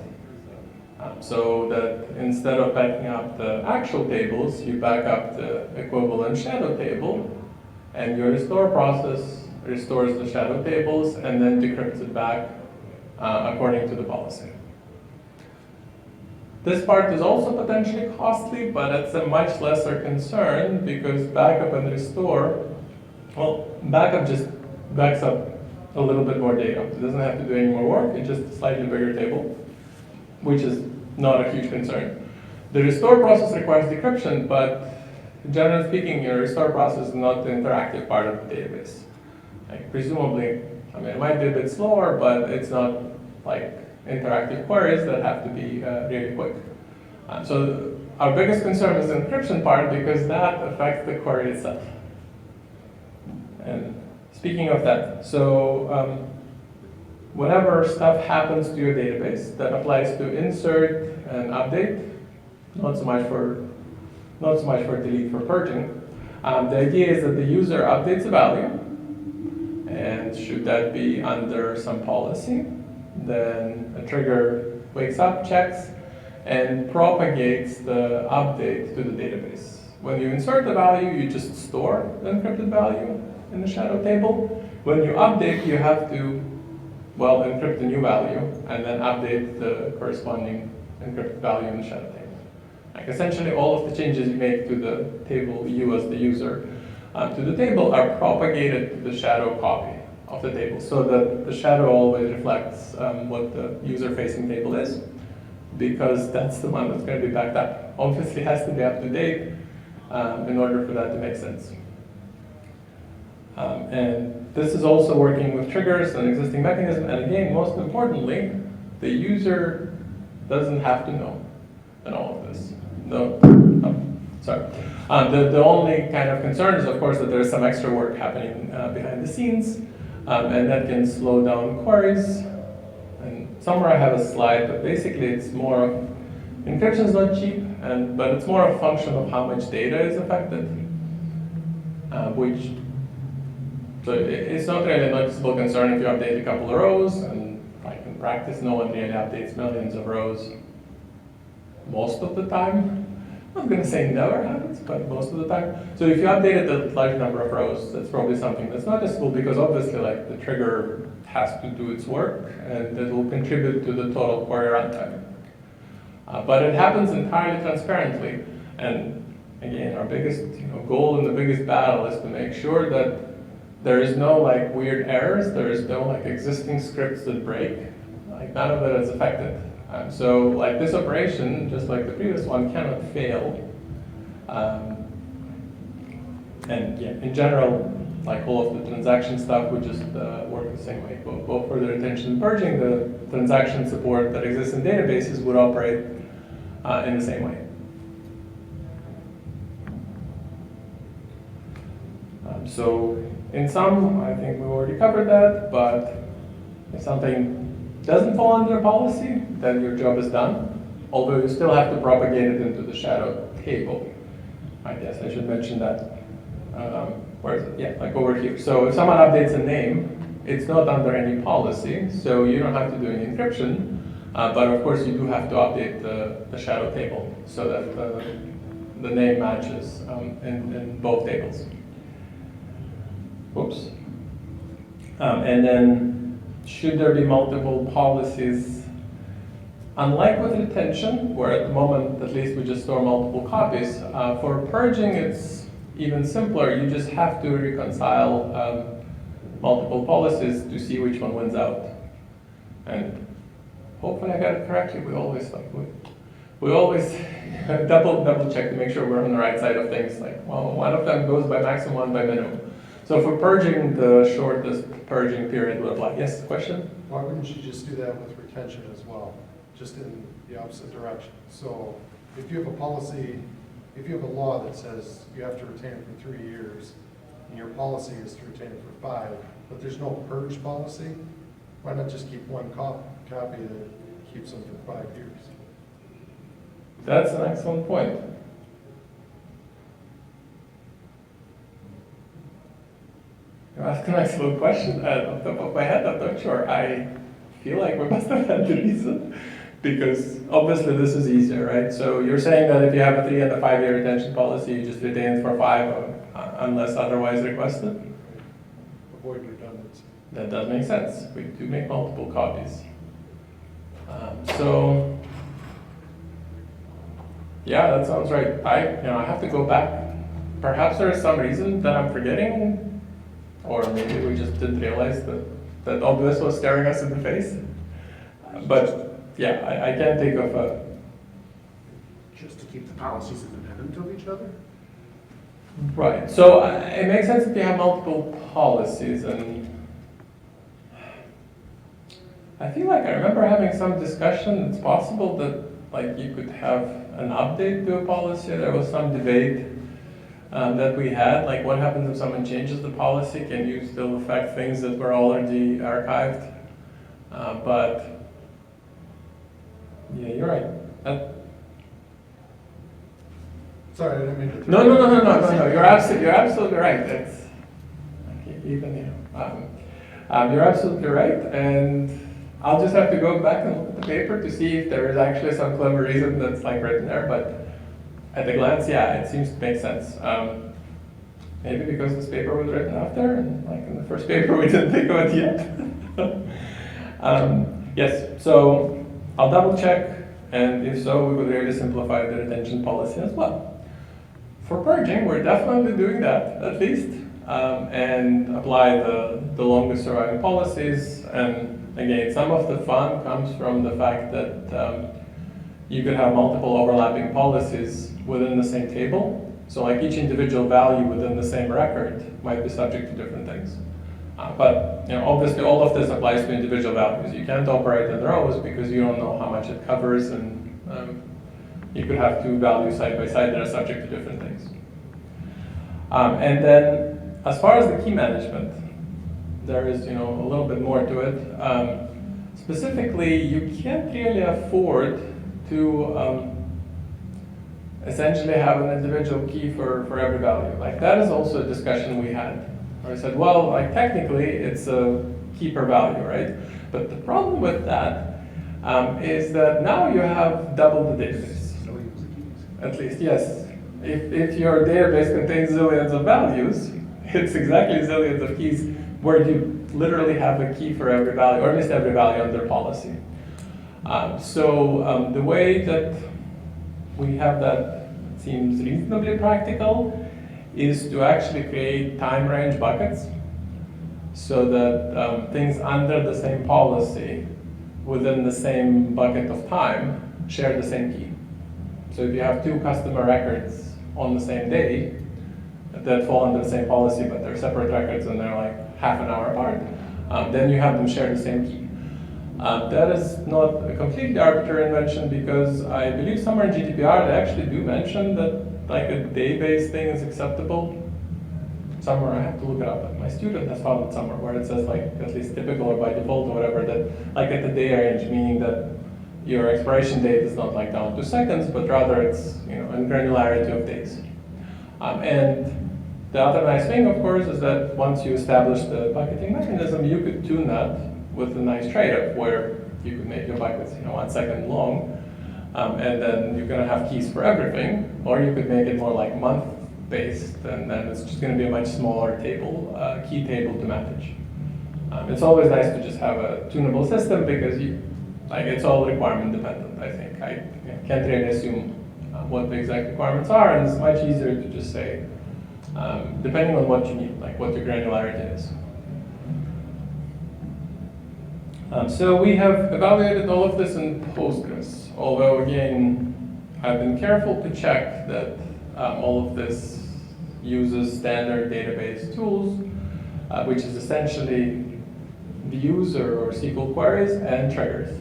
So that instead of backing up the actual tables, you back up the equivalent shadow table, and your restore process restores the shadow tables and then decrypts it back according to the policy. This part is also potentially costly, but it's a much lesser concern because backup and restore, well, backup just backs up a little bit more data. It doesn't have to do any more work, it's just a slightly bigger table, which is not a huge concern. The restore process requires decryption, but generally speaking, your restore process is not the interactive part of the database. Like, presumably, I mean, it might be a bit slower, but it's not like interactive queries that have to be really quick. So our biggest concern is the encryption part because that affects the query itself. And speaking of that, so whenever stuff happens to your database, that applies to insert and update, not so much for delete, for purging. The idea is that the user updates a value, and should that be under some policy, then a trigger wakes up, checks, and propagates the update to the database. When you insert the value, you just store the encrypted value in the shadow table. When you update, you have to, well, encrypt the new value and then update the corresponding encrypted value in the shadow table. Like essentially all of the changes you make to the table, you as the user, to the table are propagated to the shadow copy of the table, so that the shadow always reflects what the user-facing table is, because that's the one that's going to be backed up. Obviously, it has to be up to date in order for that to make sense. And this is also working with triggers and existing mechanism. And again, most importantly, the user doesn't have to know in all of this. The only kind of concern is, of course, that there's some extra work happening behind the scenes, and that can slow down queries. And somewhere I have a slide, but basically it's more of, encryption is not cheap, but it's more a function of how much data is affected, so it's not really a noticeable concern if you update a couple of rows, and like in practice, no one really updates millions of rows most of the time. I'm going to say never happens, but most of the time. So if you updated a large number of rows, that's probably something that's noticeable, because obviously like the trigger has to do its work, and it will contribute to the total query runtime. But it happens entirely transparently, and again, our biggest goal and the biggest battle is to make sure that there is no like weird errors, there is no like existing scripts that break, like none of it is affected. So like this operation, just like the previous one, cannot fail. And yeah, in general, like all of the transaction stuff would just work the same way. Both for the retention and purging, the transaction support that exists in databases would operate in the same way. So in sum, I think we already covered that, but if something doesn't fall under policy, then your job is done, although you still have to propagate it into the shadow table. I guess I should mention that. Where is it? Yeah, like over here. So if someone updates a name, it's not under any policy, so you don't have to do any encryption, but of course you do have to update the shadow table so that the name matches in both tables. Oops. And then, should there be multiple policies? Unlike with retention, where at the moment, at least, we just store multiple copies, for purging, it's even simpler. You just have to reconcile multiple policies to see which one wins out. And hopefully I got it correctly. We always double check to make sure we're on the right side of things. Like, well, one of them goes by maximum, one by minimum. So for purging, the shortest purging period would apply. Yes, question? Why wouldn't you just do that with retention as well, just in the opposite direction? So if you have a policy, if you have a law that says you have to retain it for 3 years, and your policy is to retain it for 5, but there's no purge policy, why not just keep one copy that keeps them for 5 years? That's an excellent point. You're asking an excellent question. Off the top of my head, I'm not sure. I feel like we must have had the reason, because obviously this is easier, right? So you're saying that if you have a 3 and a 5 year retention policy, you just retain it for 5 unless otherwise requested? Avoid redundancy. That does make sense. We do make multiple copies. So, yeah, that sounds right. I have to go back. Perhaps there is some reason that I'm forgetting, or maybe we just didn't realize that all this was staring us in the face. But yeah, I can't think of a. Just to keep the policies independent of each other? Right. So it makes sense if you have multiple policies, and I feel like I remember having some discussion. It's possible that like you could have an update to a policy. There was some debate that we had, like what happens if someone changes the policy? Can you still affect things that were already archived? But yeah, you're right. Sorry, I didn't mean to. No. You're absolutely right. It's even you're absolutely right, and I'll just have to go back and look at the paper to see if there is actually some clever reason that's like written there. But at a glance, yeah, it seems to make sense. Maybe because this paper was written after, and like in the first paper we didn't think of it yet. Yes, so I'll double check, and if so, we would really simplify the retention policy as well. For purging, we're definitely doing that, at least, and apply the longest surviving policies. And again, some of the fun comes from the fact that you could have multiple overlapping policies within the same table. So like each individual value within the same record might be subject to different things. But obviously all of this applies to individual values. You can't operate in rows because you don't know how much it covers, and you could have 2 values side by side that are subject to different things. And then as far as the key management, there is a little bit more to it. Specifically, you can't really afford to essentially have an individual key for every value. Like that is also a discussion we had. Where I said, well, like technically it's a key per value, right? But the problem with that is that now you have double the database. At least, yes. If your database contains zillions of values, it's exactly zillions of keys where you literally have a key for every value, or at least every value under policy. So the way that we have that seems reasonably practical is to actually create time range buckets so that things under the same policy within the same bucket of time share the same key. So if you have 2 customer records on the same day that fall under the same policy, but they're separate records and they're like half an hour apart, then you have them share the same key. That is not a completely arbitrary invention, because I believe somewhere in GDPR they actually do mention that like a day-based thing is acceptable. Somewhere, I have to look it up, but my student has found it somewhere where it says like at least typical or by default or whatever, that like at the day range, meaning that your expiration date is not like down to seconds, but rather it's in granularity of days. And the other nice thing, of course, is that once you establish the bucketing mechanism, you could tune that with a nice trade-off where you could make your buckets 1 second long, and then you're going to have keys for everything, or you could make it more like month-based, and then it's just going to be a much smaller table, key table to manage. It's always nice to just have a tunable system because it's all requirement dependent, I think. I can't really assume what the exact requirements are, and it's much easier to just say, depending on what you need, like what your granularity is. So we have evaluated all of this in Postgres, although again, I've been careful to check that all of this uses standard database tools, which is essentially views or SQL queries and triggers.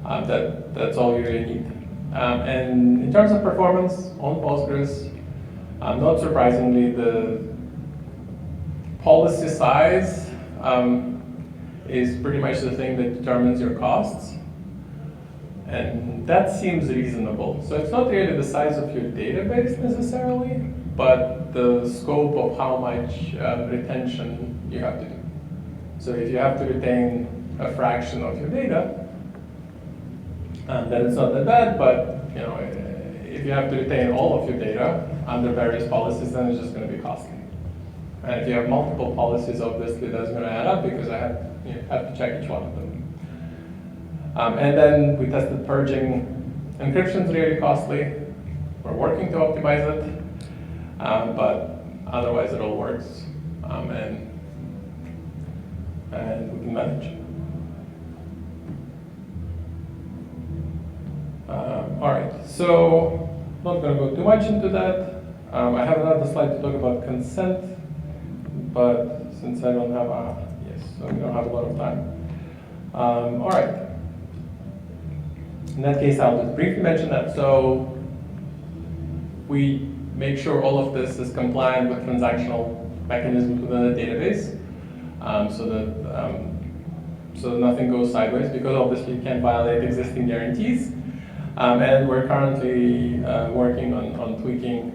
That's all you really need. And in terms of performance on Postgres, not surprisingly, policy size is pretty much the thing that determines your costs. And that seems reasonable. So it's not really the size of your database necessarily, but the scope of how much retention you have to do. So if you have to retain a fraction of your data, then it's not that bad, but if you have to retain all of your data under various policies, then it's just going to be costly. And if you have multiple policies, obviously that's going to add up because you have to check each one of them. And then we tested purging. Encryption is really costly. We're working to optimize it, but otherwise it all works, and we can manage. All right, so not going to go too much into that. I have another slide to talk about consent, but since I don't have so we don't have a lot of time. All right. In that case, I'll just briefly mention that. So we make sure all of this is compliant with transactional mechanisms within the database, so that nothing goes sideways, because obviously you can't violate existing guarantees. And we're currently working on tweaking,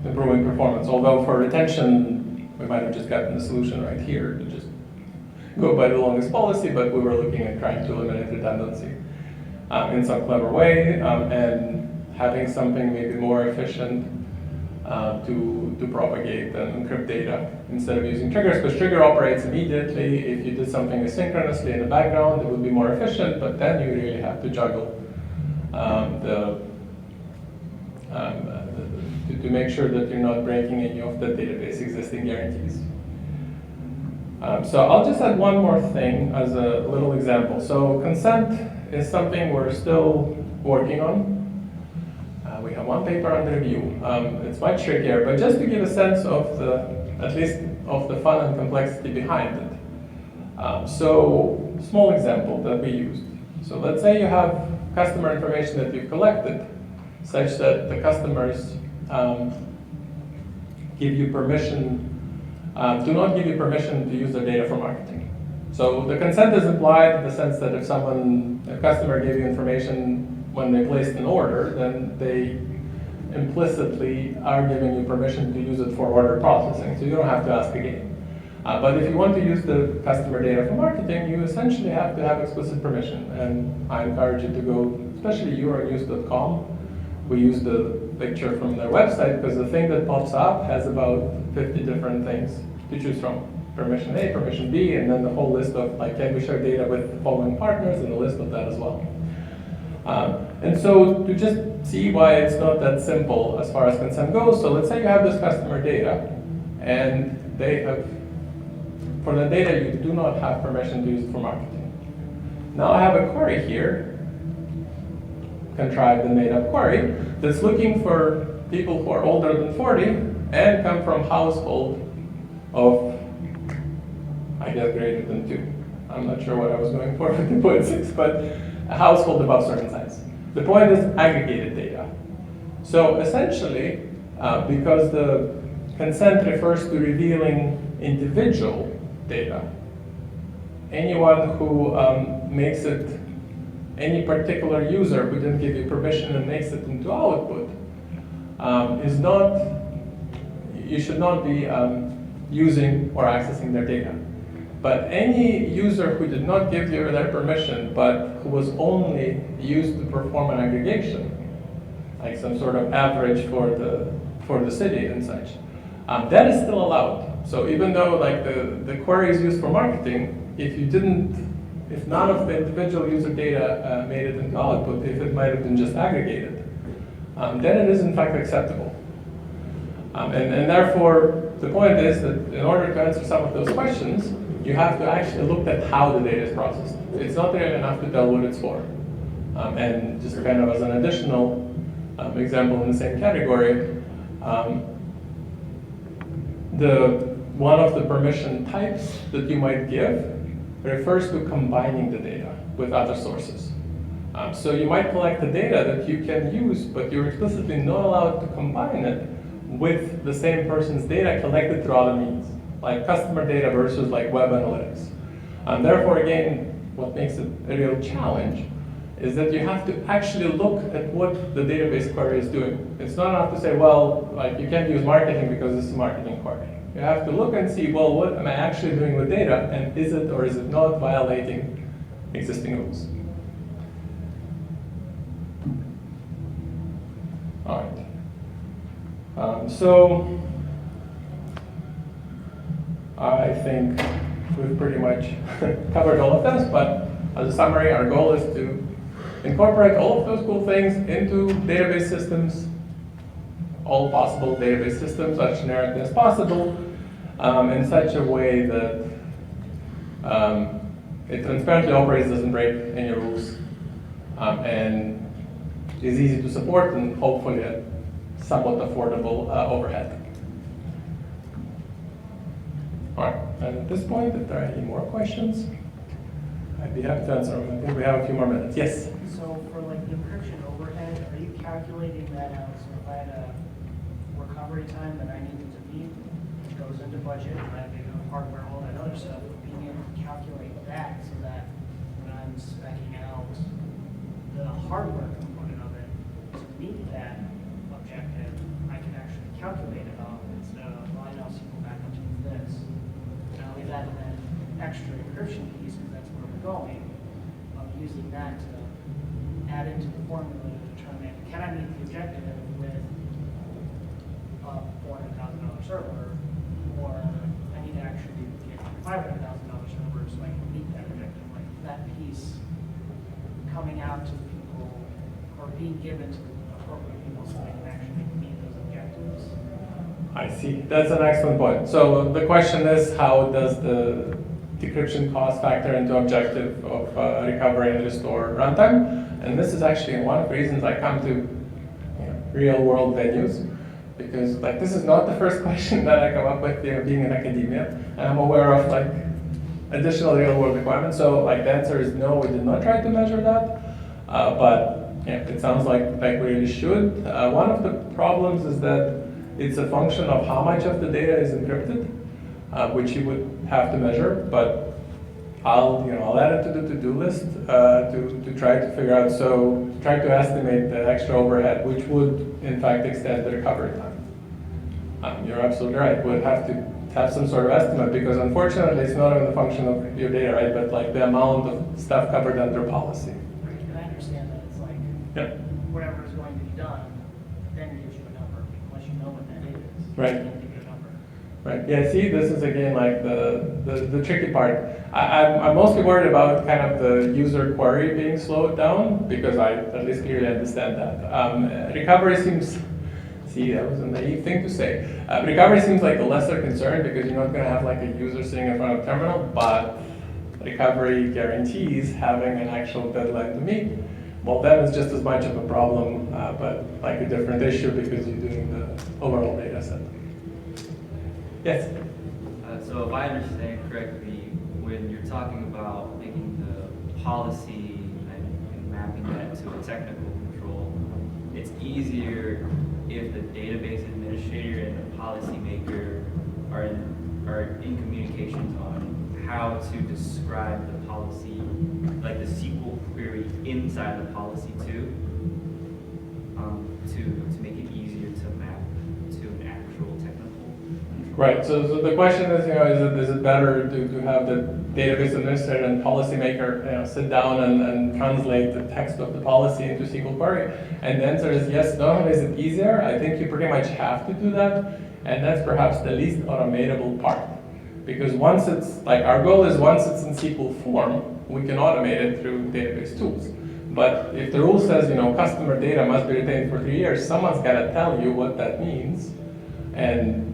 improving performance. Although for retention, we might have just gotten the solution right here to just go by the longest policy, but we were looking at trying to eliminate redundancy in some clever way, and having something maybe more efficient to propagate and encrypt data instead of using triggers, because trigger operates immediately. If you did something asynchronously in the background, it would be more efficient, but then you really have to juggle to make sure that you're not breaking any of the database existing guarantees. So I'll just add one more thing as a little example. So consent is something we're still working on. We have one paper under review. It's much trickier, but just to give a sense of at least of the fun and complexity behind it. So small example that we used. So let's say you have customer information that you've collected, such that the customers give you permission. Do not give you permission to use their data for marketing. So the consent is implied in the sense that if a customer gave you information when they placed an order, then they implicitly are giving you permission to use it for order processing, so you don't have to ask again. But if you want to use the customer data for marketing, you essentially have to have explicit permission. And I encourage you to go, especially euronews.com. We use the picture from their website because the thing that pops up has about 50 different things to choose from. Permission A, permission B, and then the whole list of, like, can we share data with the following partners, and a list of that as well. And so to just see why it's not that simple as far as consent goes, so let's say you have this customer data, and they have, for the data you do not have permission to use it for marketing. Now I have a query here, contrived and made up query, that's looking for people who are older than 40 and come from household of, I guess, greater than 2. I'm not sure what I was going for with 2.6, but a household above certain size. The point is aggregated data. So essentially, because the consent refers to revealing individual data, anyone who makes it, any particular user who didn't give you permission and makes it into output, is not, you should not be using or accessing their data. But any user who did not give you their permission, but who was only used to perform an aggregation, like some sort of average for the city and such, that is still allowed. So even though like the query is used for marketing, if none of the individual user data made it into output, if it might have been just aggregated, then it is in fact acceptable. And therefore, the point is that in order to answer some of those questions, you have to actually look at how the data is processed. It's not really enough to tell what it's for. And just kind of as an additional example in the same category, one of the permission types that you might give refers to combining the data with other sources. So you might collect the data that you can use, but you're explicitly not allowed to combine it with the same person's data collected through other means, like customer data versus like web analytics. And therefore, again, what makes it a real challenge is that you have to actually look at what the database query is doing. It's not enough to say, well, like you can't use marketing because this is a marketing query. You have to look and see, well, what am I actually doing with data, and is it or is it not violating existing rules? All right. So I think we've pretty much covered all of this, but as a summary, our goal is to incorporate all of those cool things into database systems, all possible database systems, as generic as possible, in such a way that it transparently operates, doesn't break any rules, and is easy to support and hopefully at somewhat affordable overhead. All right, and at this point, if there are any more questions, I'd be happy to answer them. I think we have a few more minutes. Yes? So for like the encryption overhead, are you calculating that out? So if I had a recovery time that I needed to meet, which goes into budget, and I have to go hardware, all that other stuff, being able to calculate that so that when I'm speccing out the hardware component of it to meet that objective, I can actually calculate it off instead of, well, I know SQL backup to this. Now we've added that extra encryption piece because that's where we're going. I'm using that to add into the formula to determine, can I meet the objective with a $400,000 server, or I need to actually get a $500,000 server so I can meet that objective. Like that piece coming out to the people or being given to the appropriate people so they can actually meet those objectives. I see. That's an excellent point. So the question is, how does the decryption cost factor into objective of recovery and restore runtime? And this is actually one of the reasons I come to real world venues, because like this is not the first question that I come up with being in academia, and I'm aware of like additional real world requirements. So like the answer is no, we did not try to measure that, but yeah, it sounds like we really should. One of the problems is that it's a function of how much of the data is encrypted, which you would have to measure, but I'll add it to the to-do list to try to figure out, so try to estimate the extra overhead, which would in fact extend the recovery time. You're absolutely right, we'll have to have some sort of estimate, because unfortunately it's not even the function of your data, right, but like the amount of stuff covered under policy. And I understand that it's like whatever is going to be done then gives you a number, unless you know what that is. Right. It can't give you a number. Right. Yeah. See, this is again like the tricky part. I'm mostly worried about kind of the user query being slowed down, because I at least clearly understand that. Recovery seems. See, that was a naive thing to say. Recovery seems like the lesser concern, because you're not going to have like a user sitting in front of a terminal, but recovery guarantees having an actual deadline to meet. Well, then it's just as much of a problem, but like a different issue, because you're doing the overall data set. Yes? So if I understand correctly, when you're talking about making the policy and mapping that to a technical control, it's easier if the database administrator and the policymaker are in communications on how to describe the policy, like the SQL query inside the policy too, to make it easier to map to an actual technical control. Right, so the question is, is it better to have the database administrator and policymaker sit down and translate the text of the policy into SQL query? And the answer is yes. Not only is it easier, I think you pretty much have to do that, and that's perhaps the least automatable part. Because once it's, like our goal is once it's in SQL form, we can automate it through database tools. But if the rule says, customer data must be retained for 3 years, someone's got to tell you what that means, and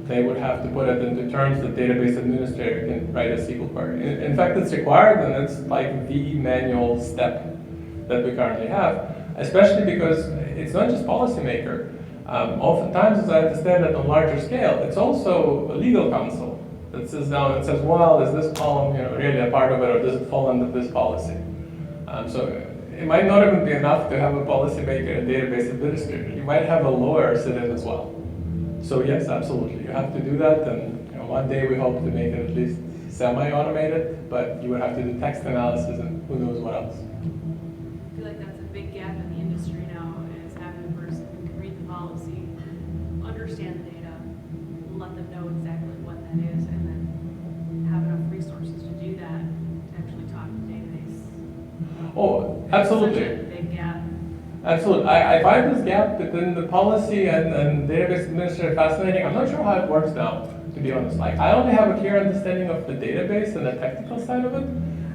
they would have to put it into terms that database administrator can write a SQL query. In fact, it's required, and it's like the manual step that we currently have, especially because it's not just policymaker. Oftentimes, as I understand it on larger scale, it's also a legal counsel that sits down and says, well, is this column really a part of it, or does it fall under this policy? So it might not even be enough to have a policymaker and database administrator. You might have a lawyer sit in as well. So yes, absolutely, you have to do that, and one day we hope to make it at least semi-automated, but you would have to do text analysis and who knows what else. I feel like that's a big gap in the industry now, is having a person who can read the policy, understand the data, let them know exactly what that is, and then have enough resources to do that, to actually talk to the database. Oh, absolutely. Such a big gap. Absolutely. I find this gap between the policy and database administrator fascinating. I'm not sure how it works now, to be honest. Like, I only have a clear understanding of the database and the technical side of it.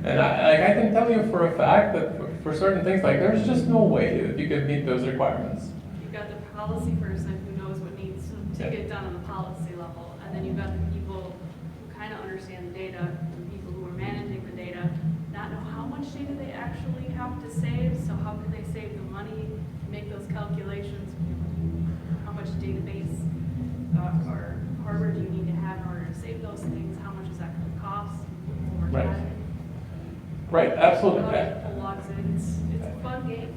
And I can tell you for a fact that for certain things, like, there's just no way that you can meet those requirements. You've got the policy person who knows what needs to Yeah. get done on the policy level, and then you've got the people who kind of understand the data, the people who are managing the data, not know how much data they actually have to save, so how can they save the money, make those calculations, how much database or hardware do you need to have in order to save those things, how much is that going to cost over Right. time? Right, absolutely. Pull logs in, it's a fun game.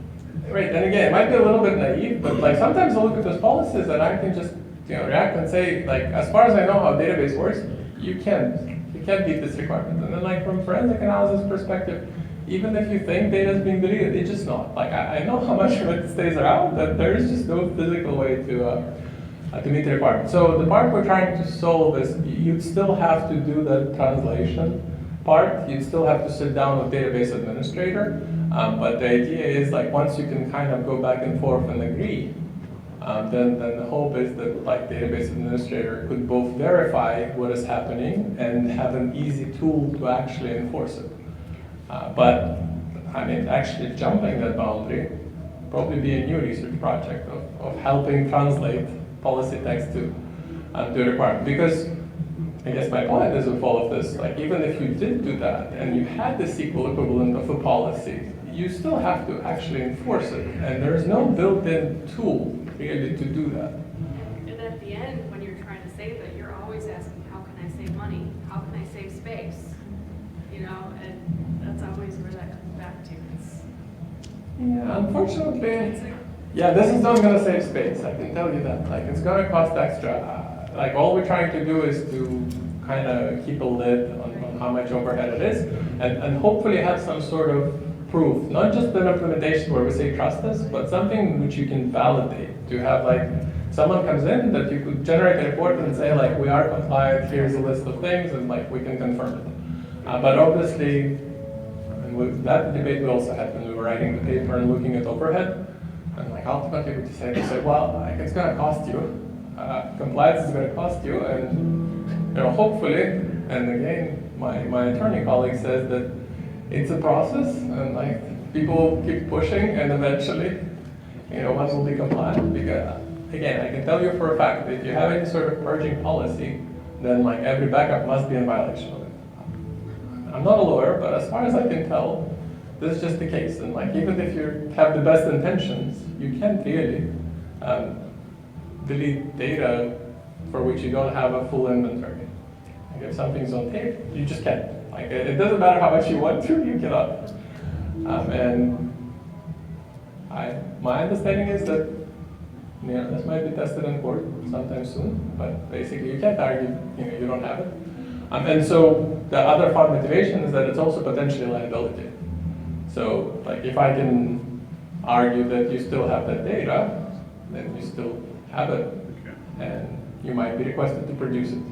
Right, and again, it might be a little bit naive, but like sometimes I look at those policies and I can just react and say, like, as far as I know how database works, you can't meet this requirement. And then like from forensic analysis perspective, even if you think data is being deleted, it's just not. Like I know how much of it stays around, that there is just no physical way to meet the requirement. So the part we're trying to solve is you'd still have to do the translation part. You'd still have to sit down with database administrator. But the idea is like once you can kind of go back and forth and agree, then the hope is that like database administrator could both verify what is happening and have an easy tool to actually enforce it. But I mean, actually jumping that boundary probably be a new research project of helping translate policy text to a requirement. Because I guess my point is with all of this, like even if you did do that and you had the SQL equivalent of a policy, you still have to actually enforce it. And there's no built-in tool really to do that. And at the end, when you're trying to save it, you're always asking, how can I save money? How can I save space? You know, and that's always where that comes back to. Yeah, unfortunately, yeah, this is not going to save space, I can tell you that. Like, it's going to cost extra. Like, all we're trying to do is to kind of keep a lid on how much overhead it is, and hopefully have some sort of proof, not just an implementation where we say trust us, but something which you can validate. To have like, someone comes in that you could generate a report and say like, we are compliant, here's a list of things, and like, we can confirm it. But obviously, and with that debate we also had when we were writing the paper and looking at overhead, and like ultimately we decided, well, like, it's going to cost you. Compliance is going to cost you, and hopefully, and again, my attorney colleague says that it's a process, and like people keep pushing, and eventually, one will be compliant. Because again, I can tell you for a fact that if you have any sort of purging policy, then like every backup must be in violation of it. I'm not a lawyer, but as far as I can tell, this is just the case. And like even if you have the best intentions, you can't really delete data for which you don't have a full inventory. Like if something's on tape, you just can't. Like it doesn't matter how much you want to, you cannot. And my understanding is that this might be tested in court sometime soon, but basically you can't argue you don't have it. And so the other fun motivation is that it's also potentially liability. So like if I can argue that you still have that data, then you still have it, and you might be requested to produce it.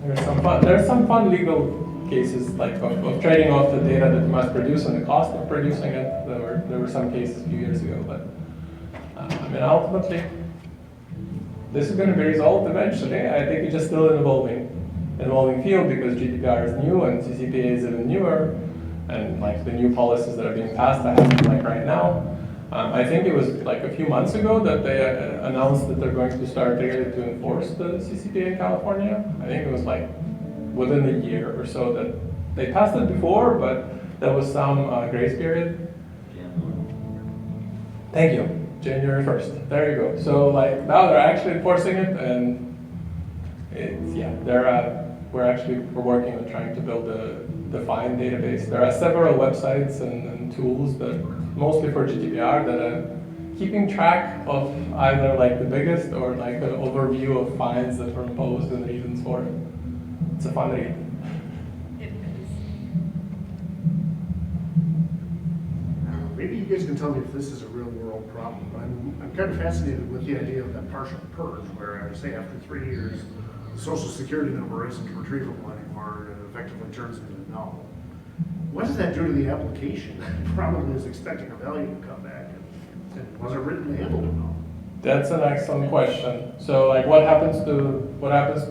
There's some fun legal cases like of trading off the data that you must produce and the cost of producing it. There were some cases a few years ago, but ultimately, this is going to be resolved eventually. I think it's just still an evolving field because GDPR is new and CCPA is even newer, and like the new policies that are being passed are happening like right now. I think it was like a few months ago that they announced that they're going to start really to enforce the CCPA in California. I think it was like within a year or so that they passed it before, but there was some grace period. Thank you. January 1st. There you go. So like now they're actually enforcing it, and it's we're working on trying to build a defined database. There are several websites and tools that mostly for GDPR that keeping track of either like the biggest or like an overview of fines that were imposed and reasons for it. It's a fun read. It is. Maybe you guys can tell me if this is a real world problem. I'm kind of fascinated with the idea of that partial purge, where I say after 3 years, the social security number isn't retrievable anymore and it effectively turns into null. What does that do to the application? It probably is expecting a value to come back and was it written to handle it null? That's an excellent question. So, like, what happens to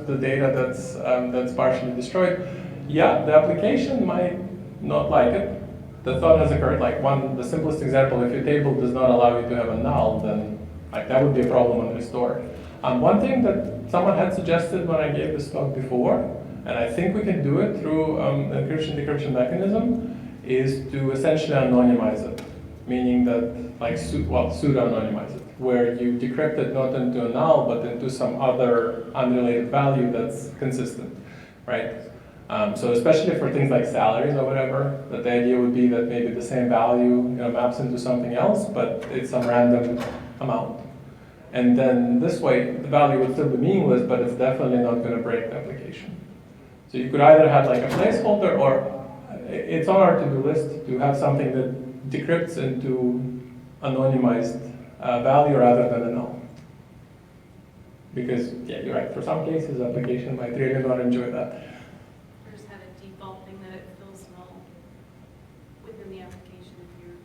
the data that's partially destroyed? Yeah, the application might not like it. The thought has occurred. Like the simplest example: if your table does not allow you to have a null, then like that would be a problem on restore. One thing that someone had suggested when I gave this talk before, and I think we can do it through encryption decryption mechanism, is to essentially anonymize it, meaning that like pseudo-anonymize it, where you decrypt it not into a null but into some other unrelated value that's consistent, right? So especially for things like salaries or whatever, that the idea would be that maybe the same value maps into something else, but it's some random amount. And then this way, the value would still be meaningless, but it's definitely not going to break the application. So you could either have like a placeholder, or it's on our to-do list to have something that decrypts into anonymized value rather than a null. Because, yeah, you're right, for some cases, the application might really not enjoy that. Or just have a default thing that it fills null within the application if you're.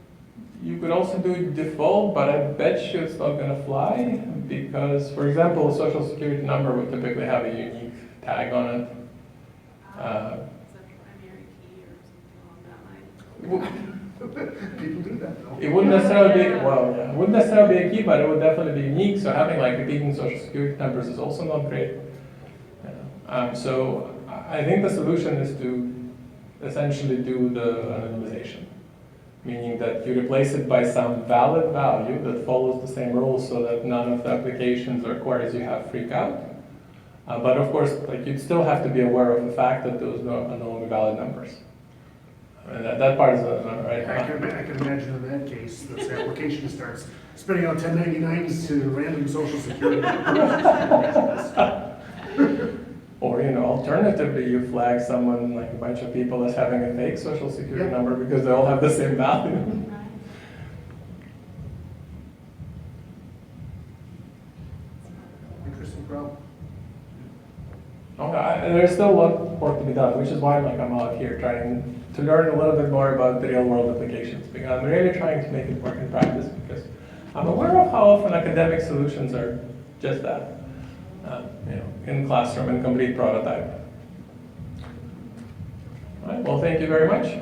You could also do default, but I bet you it's not going to fly because, for example, a social security number would typically have a unique tag on it. It's a primary key or something along that line. People do that though. It wouldn't necessarily be, well, yeah, it wouldn't necessarily be a key, but it would definitely be unique. So having like repeating social security numbers is also not great. So I think the solution is to essentially do the anonymization, meaning that you replace it by some valid value that follows the same rules so that none of the applications or queries you have freak out. But of course, like you'd still have to be aware of the fact that those are no longer valid numbers. And that part is right. I can imagine in that case, this application starts spinning out 1099s to random social security numbers. Or, alternatively, you flag someone, like a bunch of people, as having a fake social security number because they all have the same value. Interesting problem. There's still a lot of work to be done, which is why I'm out here trying to learn a little bit more about the real world applications, because I'm really trying to make it work in practice, because I'm aware of how often academic solutions are just that, in classroom, incomplete prototype. All right, well, thank you very much.